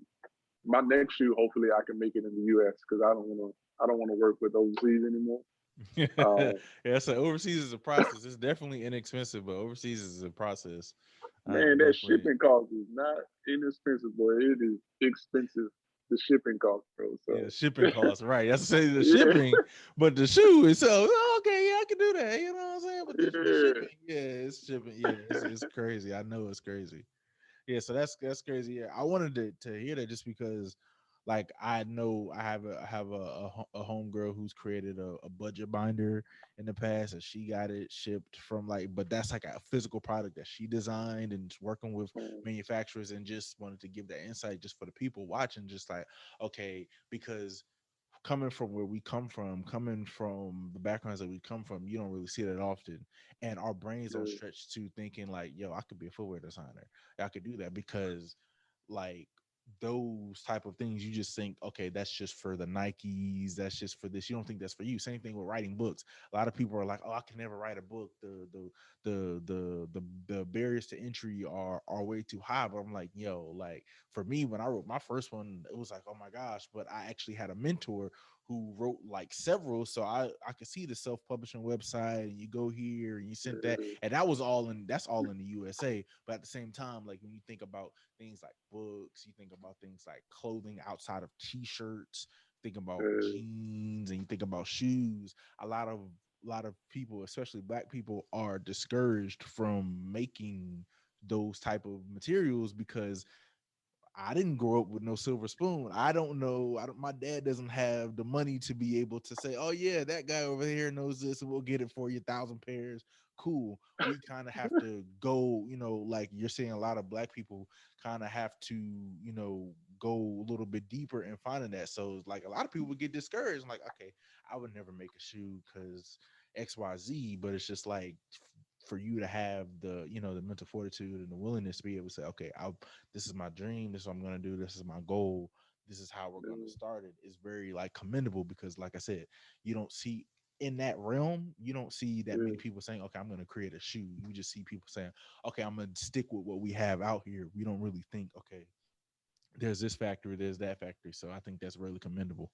my next shoe, hopefully, I can make it in the U.S. because I don't want to work with overseas anymore. Yeah, so overseas is a process. It's definitely inexpensive, but overseas is a process. I Man, that definitely, shipping cost is not inexpensive, boy. It is expensive. The shipping cost, bro. yeah, So shipping costs, right? That's to say the yeah, shipping, but the shoe is so okay. Yeah, I can do that. You know what I'm saying? But the yeah. shipping, yeah, it's shipping. Yeah, it's crazy. I know it's crazy. Yeah, so that's crazy. Yeah, I wanted to hear that just because, like, I know I have a homegirl who's created a budget binder in the past, and she got it shipped from like, but that's like a physical product that she designed and just working with manufacturers, and just wanted to give that insight just for the people watching, just like, okay, because coming from where we come from, coming from the backgrounds that we come from, you don't really see that often. And our brains don't Yeah. stretch to thinking like, yo, I could be a footwear designer. I could do that because like those type of things, you just think, okay, that's just for the Nikes, that's just for this. You don't think that's for you. Same thing with writing books. A lot of people are like, oh, I can never write a book. The barriers to entry are way too high. But I'm like, yo, like for me, when I wrote my first one, it was like, oh my gosh. But I actually had a mentor who wrote like several, so I could see the self-publishing website, and you go here and you sent that, and that was all in that's all in the USA. But at the same time, like when you think about things like books, you think about things like clothing outside of t-shirts, think about uh, jeans and you think about shoes, a lot of people, especially black people, are discouraged from making those type of materials because I didn't grow up with no silver spoon. I don't know. My dad doesn't have the money to be able to say, "Oh yeah, that guy over here knows this, and we'll get it for you, 1,000 pairs." Cool. We kind of have to go. Like you're saying, a lot of black people kind of have to, go a little bit deeper in finding that. So like a lot of people would get discouraged. Like, okay, I would never make a shoe because X, Y, Z. But it's just like for you to have the mental fortitude and the willingness to be able to say, okay, this is my dream, this is what I'm going to do, this is my goal, this is how we're going to start it, is very like commendable because like I said, you don't see in that realm, you don't see that yeah. many people saying, okay, I'm going to create a shoe. You just see people saying, okay, I'm going to stick with what we have out here. We don't really think, okay, there's this factory, there's that factory. So I think that's really commendable.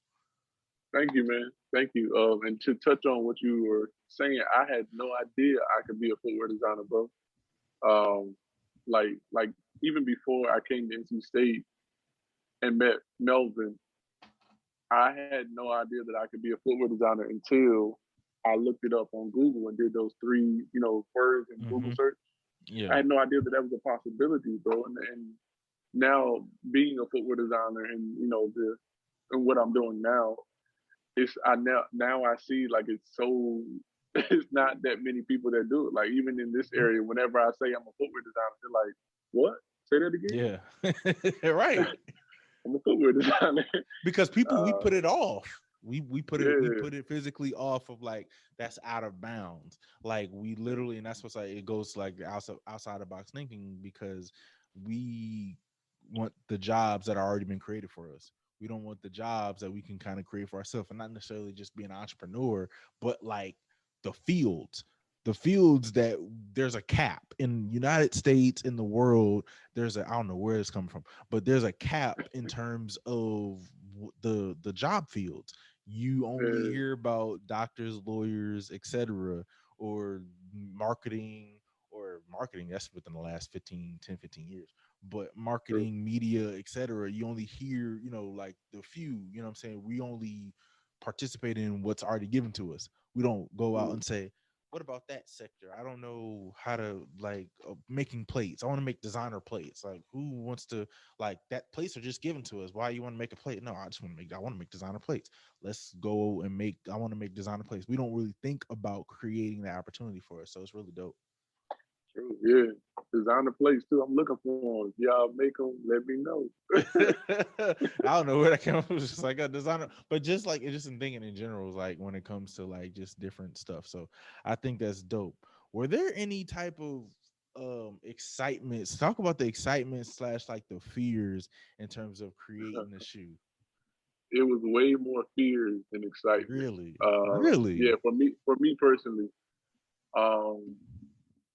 Thank you, man. Thank you. And to touch on what you were saying, I had no idea I could be a footwear designer, bro. Um, like even before I came to NC State and met Melvin, I had no idea that I could be a footwear designer until I looked it up on Google and did those three, words in Google Mm-hmm. search. I Yeah. had no idea that that was a possibility, bro. And now being a footwear designer and and what I'm doing now, it's I now I see like it's so it's not that many people that do it. Like even in this Mhm. area, whenever I say I'm a footwear designer, they're like, "What? Say that again? Yeah. Right. I'm a footwear designer." Because people, we uh, put it off. We yeah, put it physically off of like that's out of bounds. Like we literally, and that's what's like it goes like the outside of box thinking because we want the jobs that are already been created for us. We don't want the jobs that we can kind of create for ourselves, and not necessarily just be an entrepreneur, but like the fields. The fields that there's a cap in United States, in the world, there's a, I don't know where it's coming from, but there's a cap in terms of the job fields. You only yeah, hear about doctors, lawyers, etc., or marketing that's within the last 15 10 15 years, but true. marketing, media, etc., you only hear, like the few, what I'm saying, we only participate in what's already given to us. We don't go out Mm, and say, what about that sector? I don't know how to like making plates. I want to make designer plates. Like who wants to like that plates are just given to us. Why you want to make a plate? No, I want to make designer plates. Let's go and I want to make designer plates. We don't really think about creating that opportunity for us. So it's really dope. true. Yeah, designer plates too. I'm looking for them. If y'all make them, let me know. I don't know where that came from. It was just like a designer, but just like it's just in thinking in general, like when it comes to like just different stuff. So I think that's dope. Were there any type of excitement? Talk about the excitement slash like the fears in terms of creating the shoe. It was way more fears than excitement. Really, really. Yeah, for me personally, um,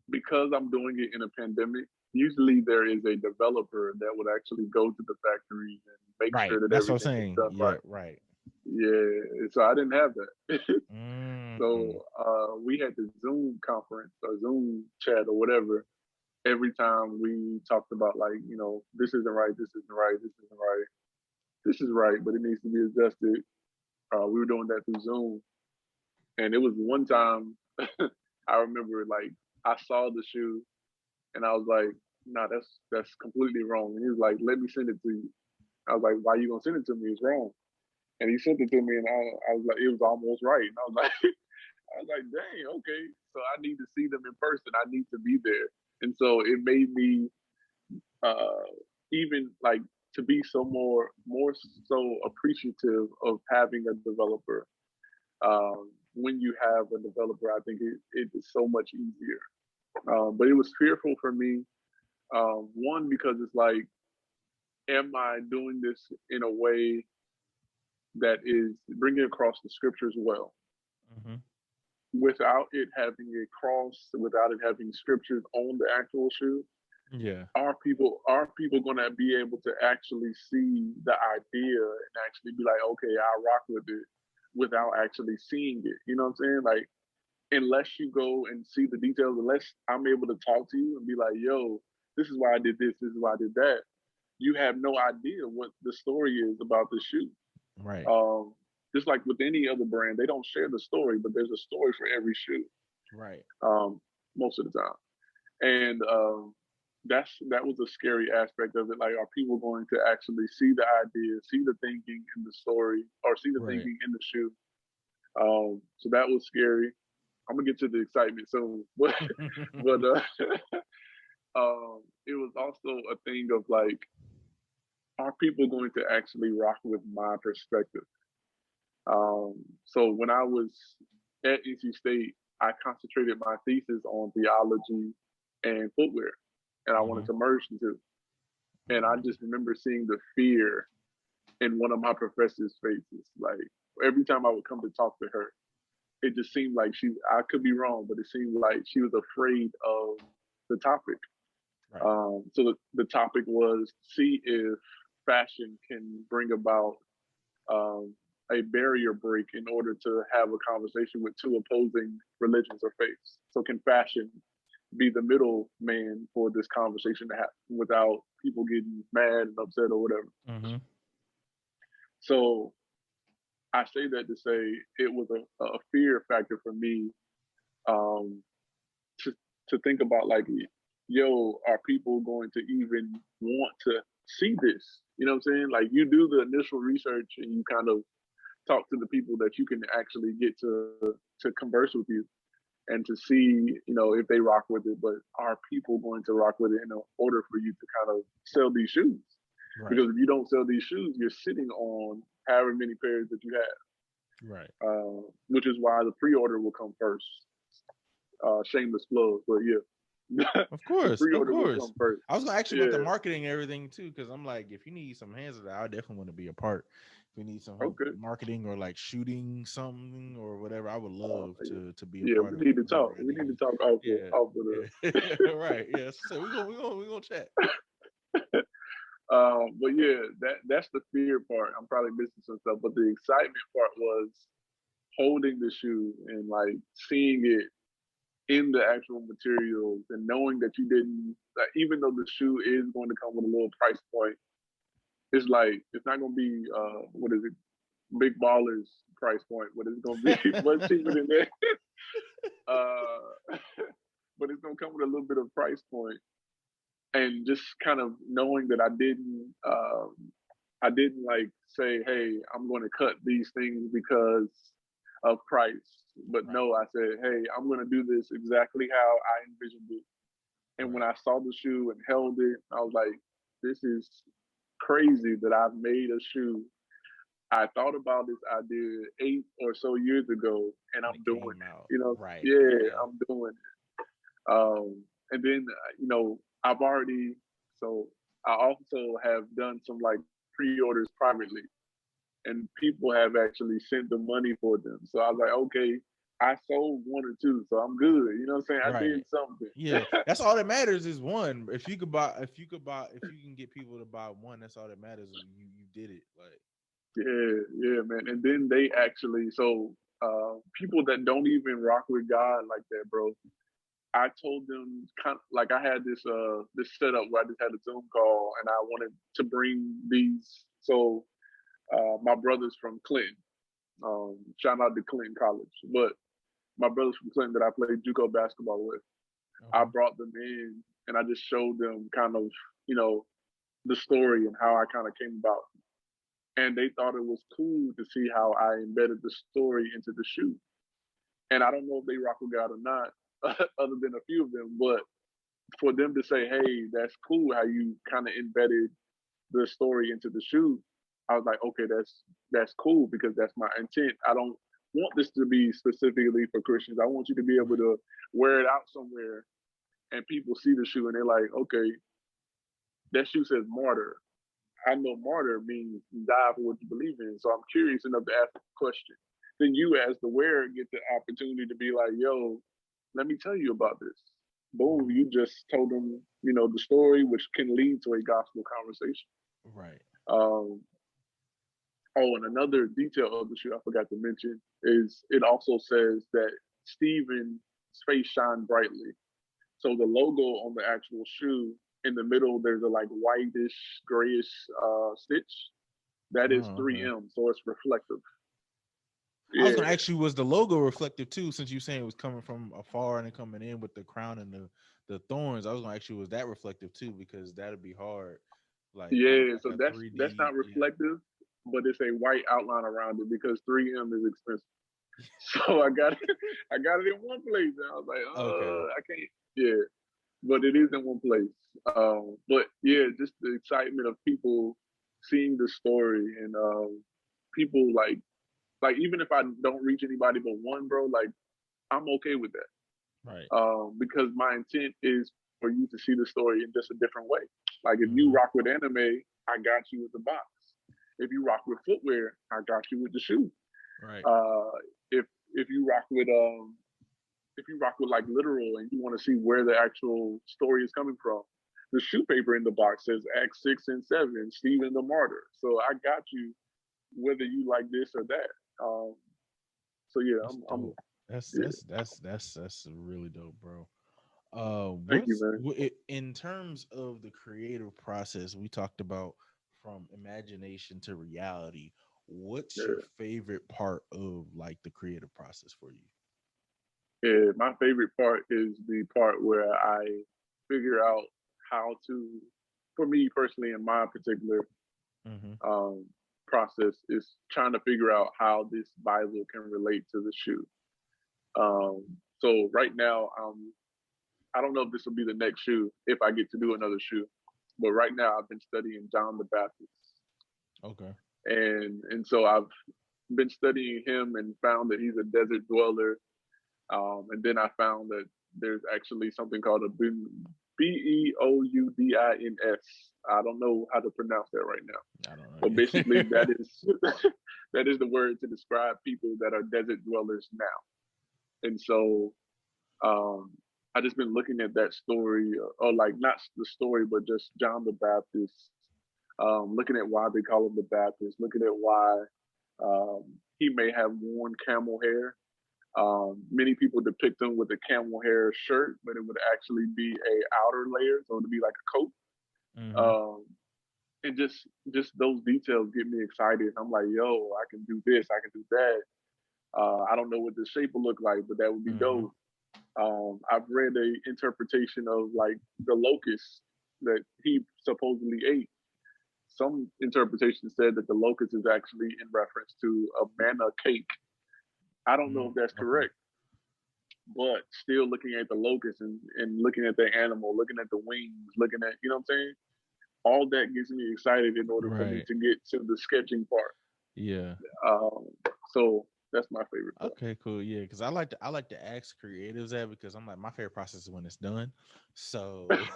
because I'm doing it in a pandemic. Usually, there is a developer that would actually go to the factory and make Right. sure that That's what I'm everything is saying. done Yeah. right. Right. Yeah, so I didn't have that. Mm-hmm. So we had the Zoom conference or Zoom chat or whatever every time we talked about like, this isn't right, this isn't right, this isn't right, this is right, but it needs to be adjusted. We were doing that through Zoom, and it was one time I remember like I saw the shoe and I was like, "Nah, that's completely wrong." And he was like, "Let me send it to you." I was like, "Why you gonna send it to me? It's wrong." And he sent it to me, and I was like, it was almost right. And I was like, I was like, dang, okay. So I need to see them in person. I need to be there. And so it made me uh, even like to be so more so appreciative of having a developer. When you have a developer, I think it is so much easier. But it was fearful for me. One, because it's like, am I doing this in a way that is bringing across the scriptures well, Mm-hmm. without it having a cross, without it having scriptures on the actual shoe? Yeah. Are people going to be able to actually see the idea and actually be like, okay, I'll rock with it without actually seeing it? You know what I'm saying? Like, unless you go and see the details, unless I'm able to talk to you and be like, yo, this is why I did this is why I did that, you have no idea what the story is about the shoe. Right. Um, just like with any other brand, they don't share the story, but there's a story for every shoe. Right. Um, Most of the time, and that was a scary aspect of it. Like, are people going to actually see the idea, see the thinking in the story, or see the Right. thinking in the shoe? So that was scary. I'm gonna get to the excitement soon, but it was also a thing of like, are people going to actually rock with my perspective? So when I was at NC State, I concentrated my thesis on theology and footwear, and I wanted Hmm. to merge the two. And I Right. just remember seeing the fear in one of my professors' faces. Like, every time I would come to talk to her, it just seemed like I could be wrong, but it seemed like she was afraid of the topic. Right. So the topic was, see if fashion can bring about um, a barrier break in order to have a conversation with two opposing religions or faiths. So can fashion be the middleman for this conversation to happen without people getting mad and upset or whatever? Hmm. So I say that to say it was a fear factor for me, um, to to think about, like, yo, are people going to even want to see this? You know what I'm saying? Like, you do the initial research and you kind of talk to the people that you can actually get to converse with you and to see, if they rock with it. But are people going to rock with it in order for you to kind of sell these shoes? Right. Because if you don't sell these shoes, you're sitting on however many pairs that you Right. have, which is why the pre-order will come first. Shameless plug, but yeah, Of the course. Of pre-order will course. come first. I was gonna ask you about the Yeah. marketing and everything too, because I'm like, if you need some hands of that, I definitely want to be a part. If you need some help Okay. marketing or like shooting something or whatever, I would love Yeah. to be a Yeah. part We of need to talk. whatever I We need to need. talk off Yeah. of Yeah. the. Right. Yeah. So we gonna chat. But yeah, that's the fear part. I'm probably missing some stuff, but the excitement part was holding the shoe and like seeing it in the actual materials and knowing that you didn't, like, even though the shoe is going to come with a little price point, it's like it's not going to be what is it, big ballers price point, but it's going to be much cheaper than that. uh, but it's going to come with a little bit of price point, and just kind of knowing that I didn't like say, hey, I'm going to cut these things because of price. But Right. no, I said, hey, I'm going to do this exactly how I envisioned it. And when Right. I saw the shoe and held it, I was like, this is crazy that I've made a shoe. I thought about this idea 8 or so years ago, and And it I'm doing came it. out. You know, Right. yeah, Yeah. I'm doing it. And then, I've already, so I also have done some like pre-orders privately, and people have actually sent the money for them. So I was like, okay, I sold one or two, so I'm good. You know what I'm saying? I Right. did something. Yeah, that's all that matters is one. If you can get people to buy one, that's all that matters. You did it. Like, Yeah, yeah, man. And then they actually, so people that don't even rock with God like that, bro. I told them, kind of like, I had this setup where I just had a Zoom call, and I wanted to bring these. So my brothers from Clinton, shout out to Clinton College, but my brothers from Clinton that I played JUCO basketball with, I okay. brought them in and I just showed them kind of, you know, the story and how I kind of came about. And they thought it was cool to see how I embedded the story into the shoe. And I don't know if they rock with God or not, other than a few of them, but for them to say, hey, that's cool how you kind of embedded the story into the shoe, I was like, okay, that's cool because that's my intent. I don't want this to be specifically for Christians. I want you to be able Right. to wear it out somewhere and people see the shoe and they're like, okay, that shoe says martyr. I know martyr means die for what you believe in. So I'm curious enough to ask a question. Then you, as the wearer, get the opportunity to be like, yo, let me tell you about this. Boom, Hmm. you just told them, the story, which can lead to a gospel conversation. Right. Um, oh, and another detail of the shoe I forgot to mention is it also says that Stephen's face shine brightly. So the logo on the actual shoe, in the middle, there's a like whitish, grayish stitch. That is Oh, okay. 3M, so it's reflective. I was gonna Yeah, ask you, was the logo reflective too? Since you saying it was coming from afar and then coming in with the crown and the thorns, I was gonna ask you, was that reflective too? Because that'd be hard, like kind of yeah. like So a that's three that's D. not Yeah. reflective, but it's a white outline around it because 3M is expensive. So I got it, I got it in one place, and I was like, Okay. I can't. Yeah, but it is in one place. But yeah, just the excitement of people seeing the story and people like even if I don't reach anybody but one, bro, like I'm okay with that. Right. Because my intent is for you to see the story in just a different way. Like if you Mm-hmm. rock with anime, I got you with the box. If you rock with footwear, I got you with the shoe. Right. Uh, if you rock with if you rock with like literal and you want to see where the actual story is coming from, the shoe paper in the box says Acts 6 and 7, Stephen the Martyr. So I got you whether you like this or that. So yeah, That's I'm dope. That's yeah. that's that's that's that's really dope, bro. Thank you, What's man. in terms of the creative process? We talked about from imagination to reality. What's your Yeah, favorite part of like the creative process for you? yeah. My favorite part is the part where I figure out how to, for me personally, in my particular Mm-hmm. um, process, is trying to figure out how this Bible can relate to the shoe. So right now, I don't know if this will be the next shoe if I get to do another shoe, but right now I've been studying John the Baptist, Okay. and so I've been studying him and found that he's a desert dweller. And then I found that there's actually something called a Beoudins. I don't know how to pronounce that right now, I don't but basically know. that is that is the word to describe people that are desert dwellers now. And so um, I just been looking at that story, or like not the story, but just John the Baptist. Looking at why they call him the Baptist. Looking at why he may have worn camel hair. Many people depict him with a camel hair shirt, but it would actually be a outer layer, so it'd be like a coat. Mm-hmm. Um, and just those details get me excited. I'm like, yo, I can do this, I can do that. I don't know what the shape will look like, but that would be Mm-hmm. dope. I've read a interpretation of like the locust that he supposedly ate. Some interpretation said that the locust is actually in reference to a manna cake. I don't know Mm, if that's okay. correct, but still looking at the locust and looking at the animal, looking at the wings, looking at, you know what I'm saying? All that gets me excited in order for me Right. to get to the sketching part. Yeah. Um, so that's my favorite part. Okay, cool. Yeah, because I like to ask creatives that because I'm like my favorite process is when it's done. So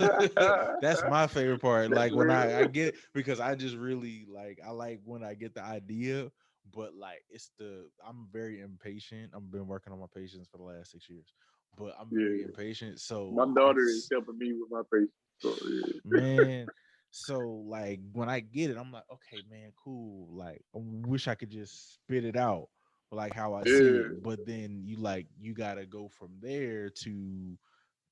that's my favorite part. That's Like when I real. get it because I just really like I like when I get the idea, but like it's the I'm very impatient. I've been working on my patience for the last 6 years, but I'm very Yeah. impatient. My So daughter is it's helping me with my patience. So yeah. man. So like when I get it, I'm like, okay, man, cool. Like I wish I could just spit it out like how I see Yeah. it. But then you gotta go from there to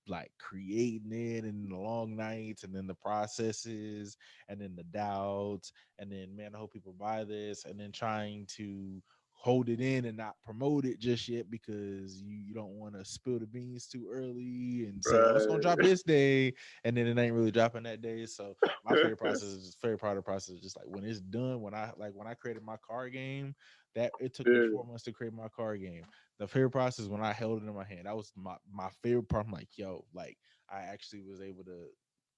like creating it and the long nights and then the processes and then the doubts and then man, I hope people buy this and then trying to hold it in and not promote it just yet because you don't want to spill the beans too early and say, oh, it's gonna drop Right. this day and then it ain't really dropping that day. So my favorite process is just favorite part of the process is just like when it's done, when I created my card game, that it took me Yeah. 4 months to create my card game. The favorite process when I held it in my hand. That was my favorite part. I'm like, yo, like I actually was able to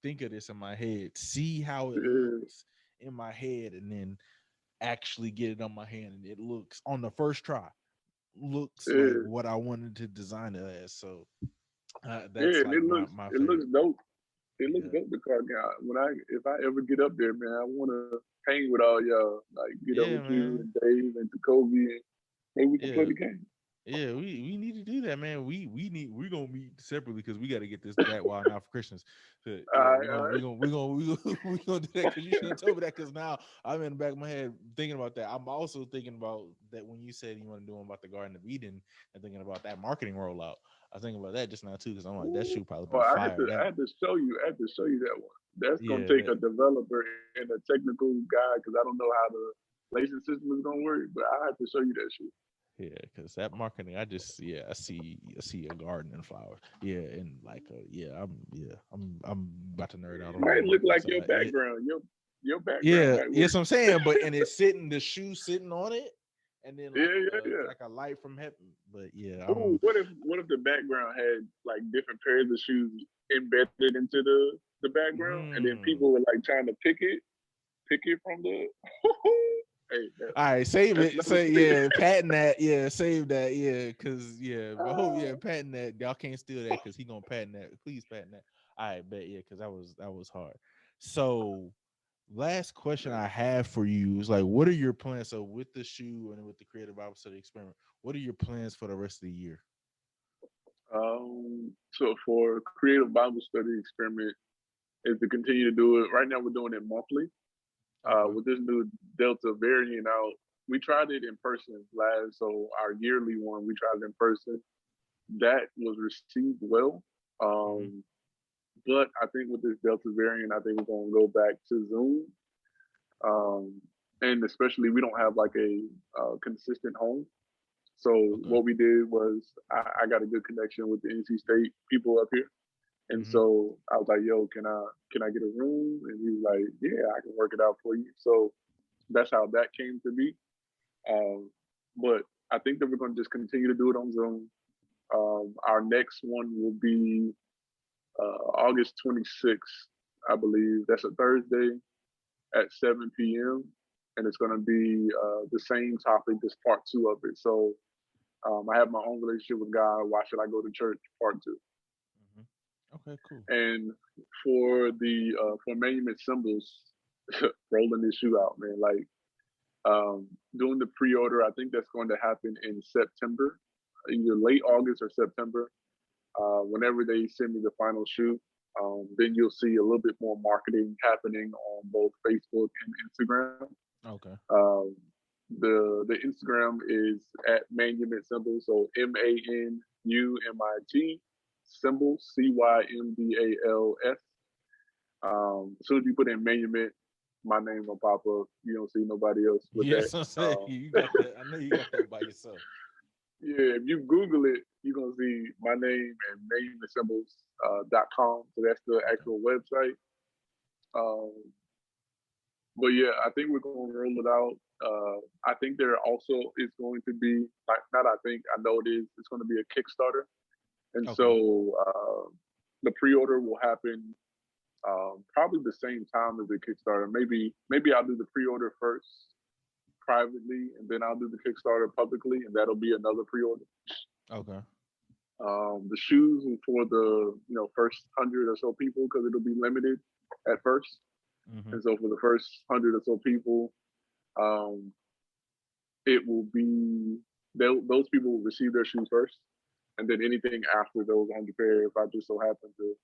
think of this in my head, see how it Yeah. looks in my head, and then actually get it on my hand. And it looks on the first try, looks like Yeah. what I wanted to design it as. So that's Yeah. And like my it looks favorite. dope. It looks Yeah. dope the car guy. When I if I ever get up there, man, I wanna hang with all y'all. Like get up Yeah, with you man. and Dave and Jacoby and maybe we can play Yeah. the game. Yeah, we need to do that, man. We're gonna meet separately because we got to get this that wild now for Christmas. So, All yeah, right, all right. we gonna do that because you should have told me that because now I'm in the back of my head thinking about that. I'm also thinking about that when you said you want to do one about the Garden of Eden and thinking about that marketing rollout. I was thinking about that just now too because I'm like that should probably be Well, fire. I That had to show you. I had to show you that one. That's gonna yeah, take that a developer and a technical guy because I don't know how to. lacing system is gonna work, but I have to show you that shit. Yeah, because that marketing, I just I see a garden and flowers. Yeah, and like I'm about to nerd out It on the might look marketing like your side. Yeah, background. Your background yeah, might work. yes, I'm saying, but and it's sitting the shoe sitting on it, and then Yeah, yeah, yeah. like a light from heaven. But yeah, Ooh, I'm what if the background had like different pairs of shoes embedded into the background, and then people mm. were like trying to pick it from the. Hey, All right, save that's it. another Say thing. yeah, patent that. Yeah, save that. Yeah, cause yeah, but hope Ah, yeah, patent that. Y'all can't steal that because he gonna patent that. Please patent that. All right, bet yeah, cause that was hard. So last question I have for you is like, what are your plans? So with the shoe and with the creative Bible study experiment, what are your plans for the rest of the year? so for creative Bible study experiment is to continue to do it. Right now, we're doing it monthly. Okay. With this new Delta variant out, we tried it in person last. So our yearly one, we tried it in person. That was received well. Mm-hmm. Um, but I think with this Delta variant, I think we're going to go back to Zoom. Um, and especially, we don't have like a consistent home. So Okay. what we did was I got a good connection with the NC State people up here. And Mm-hmm. so I was like, "Yo, can I get a room?" And he was like, "Yeah, I can work it out for you." So that's how that came to be. Um, but I think that we're going to just continue to do it on Zoom. Our next one will be August 26th, I believe. That's a Thursday at 7 p.m. And it's going to be the same topic, just part two of it. So I have my own relationship with God. Why should I go to church? Part two. Mm-hmm. Okay. Cool. And for monument symbols, rolling this shoe out, man. Like doing the pre-order, I think that's going to happen in September, either late August or September. Whenever they send me the final shoe, then you'll see a little bit more marketing happening on both Facebook and Instagram. Okay. Um, the Instagram is at Manument Symbols, so MANUMIT Symbols CYMBALS. As soon as you put in Manument, my name will pop up. You don't see nobody else with that. Yes, I'm saying you got that. I know you got that by yourself. Yeah, if you Google it, you're gonna see my name and nameandsymbols.com. So that's the Okay. actual website. Um, but yeah, I think we're gonna roll it out. I think there also is going to be like not. I think I know it is. It's going to be a Kickstarter, and Okay. so the pre-order will happen probably the same time as the Kickstarter. Maybe I'll do the pre-order first privately, and then I'll do the Kickstarter publicly, and that'll be another pre-order. Okay. The shoes for the first 100 or so people because it'll be limited at first, Mm-hmm. and so for the first 100 or so people, um, it will be those people will receive their shoes first, and then anything after those 100 pair, if I just so happen to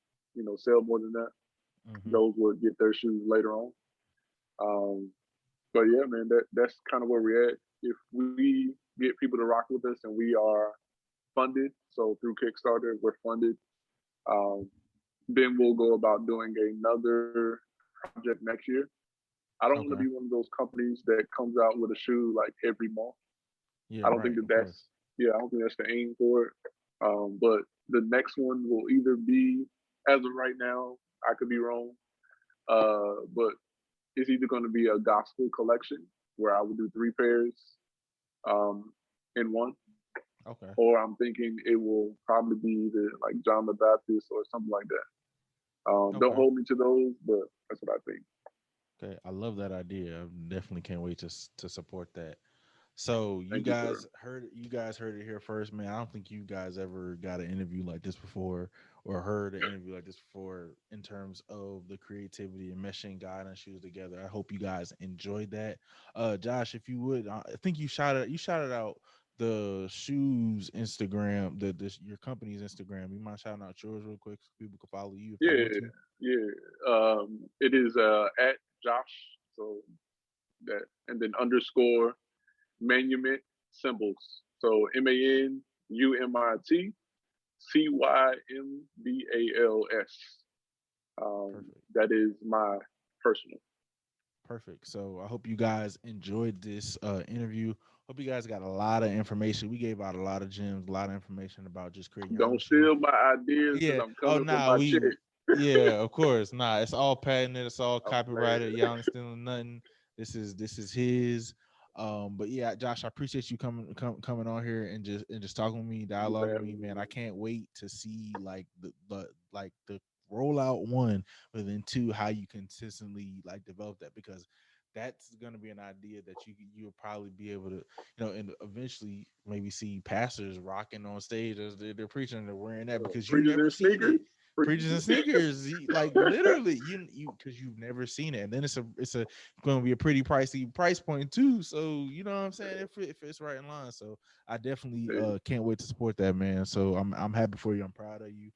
sell more than that, Mm-hmm. those will get their shoes later on. Um, but yeah, man, that's kind of where we're at. If we get people to rock with us and we are funded, so through Kickstarter we're funded, um, then we'll go about doing another project next year. I don't want to be Okay. one of those companies that comes out with a shoe like every month. Yeah. I don't think Right. that Of course. that's yeah, I don't think that's the aim for it. But the next one will either be, as of right now, I could be wrong, but it's either going to be a gospel collection where I would do three pairs um, in one, Okay. or I'm thinking it will probably be either like John the Baptist or something like that. Don't Okay. hold me to those, but that's what I think. Okay. I love that idea. I definitely can't wait to support that. So Thank you, sir. you guys heard it here first, man. I don't think you guys ever got an interview like this before or heard an interview like this before in terms of the creativity and meshing God and shoes together. I hope you guys enjoyed that. Josh, if you would, I think you shouted out the shoes Instagram, your company's Instagram. You mind shouting out yours real quick so people can follow you if they Yeah, want to? yeah. It is at Josh, so that and then underscore Manument Symbols. So MANUMITCYMBALS. Perfect. That is my personal. Perfect. So I hope you guys enjoyed this interview. Hope you guys got a lot of information. We gave out a lot of gems, a lot of information about just creating your own Don't shoe. steal my ideas because Yeah. I'm Oh, coming for nah. my check. Yeah. Of course. Nah. It's all patented. It's all I'm copyrighted. playing. Y'all ain't stealing nothing. This is his. But yeah, Josh, I appreciate you coming on here and just talking with me, You dialogue with have me, man. I me. can't wait to see like the rollout one, but then two, how you consistently like develop that, because that's going to be an idea that you'll probably be able to, and eventually maybe see pastors rocking on stage as they're preaching, and they're wearing that because you've Preachers never and seen it. sneakers. Preachers Preachers and and sneakers. sneakers, like literally, you because you've never seen it, and then it's going to be a pretty pricey price point too. So you know what I'm saying, if it's right in line. So I definitely Yeah. can't wait to support that, man. So I'm happy for you. I'm proud of you.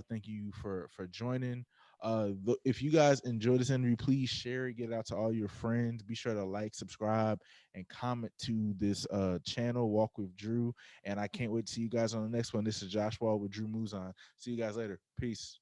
Thank you for joining. If you guys enjoy this interview, please share it, get it out to all your friends. Be sure to like, subscribe, and comment to this channel, Walk with Drew. And I can't wait to see you guys on the next one. This is Josh Wall with Drew Muzon. See you guys later. Peace.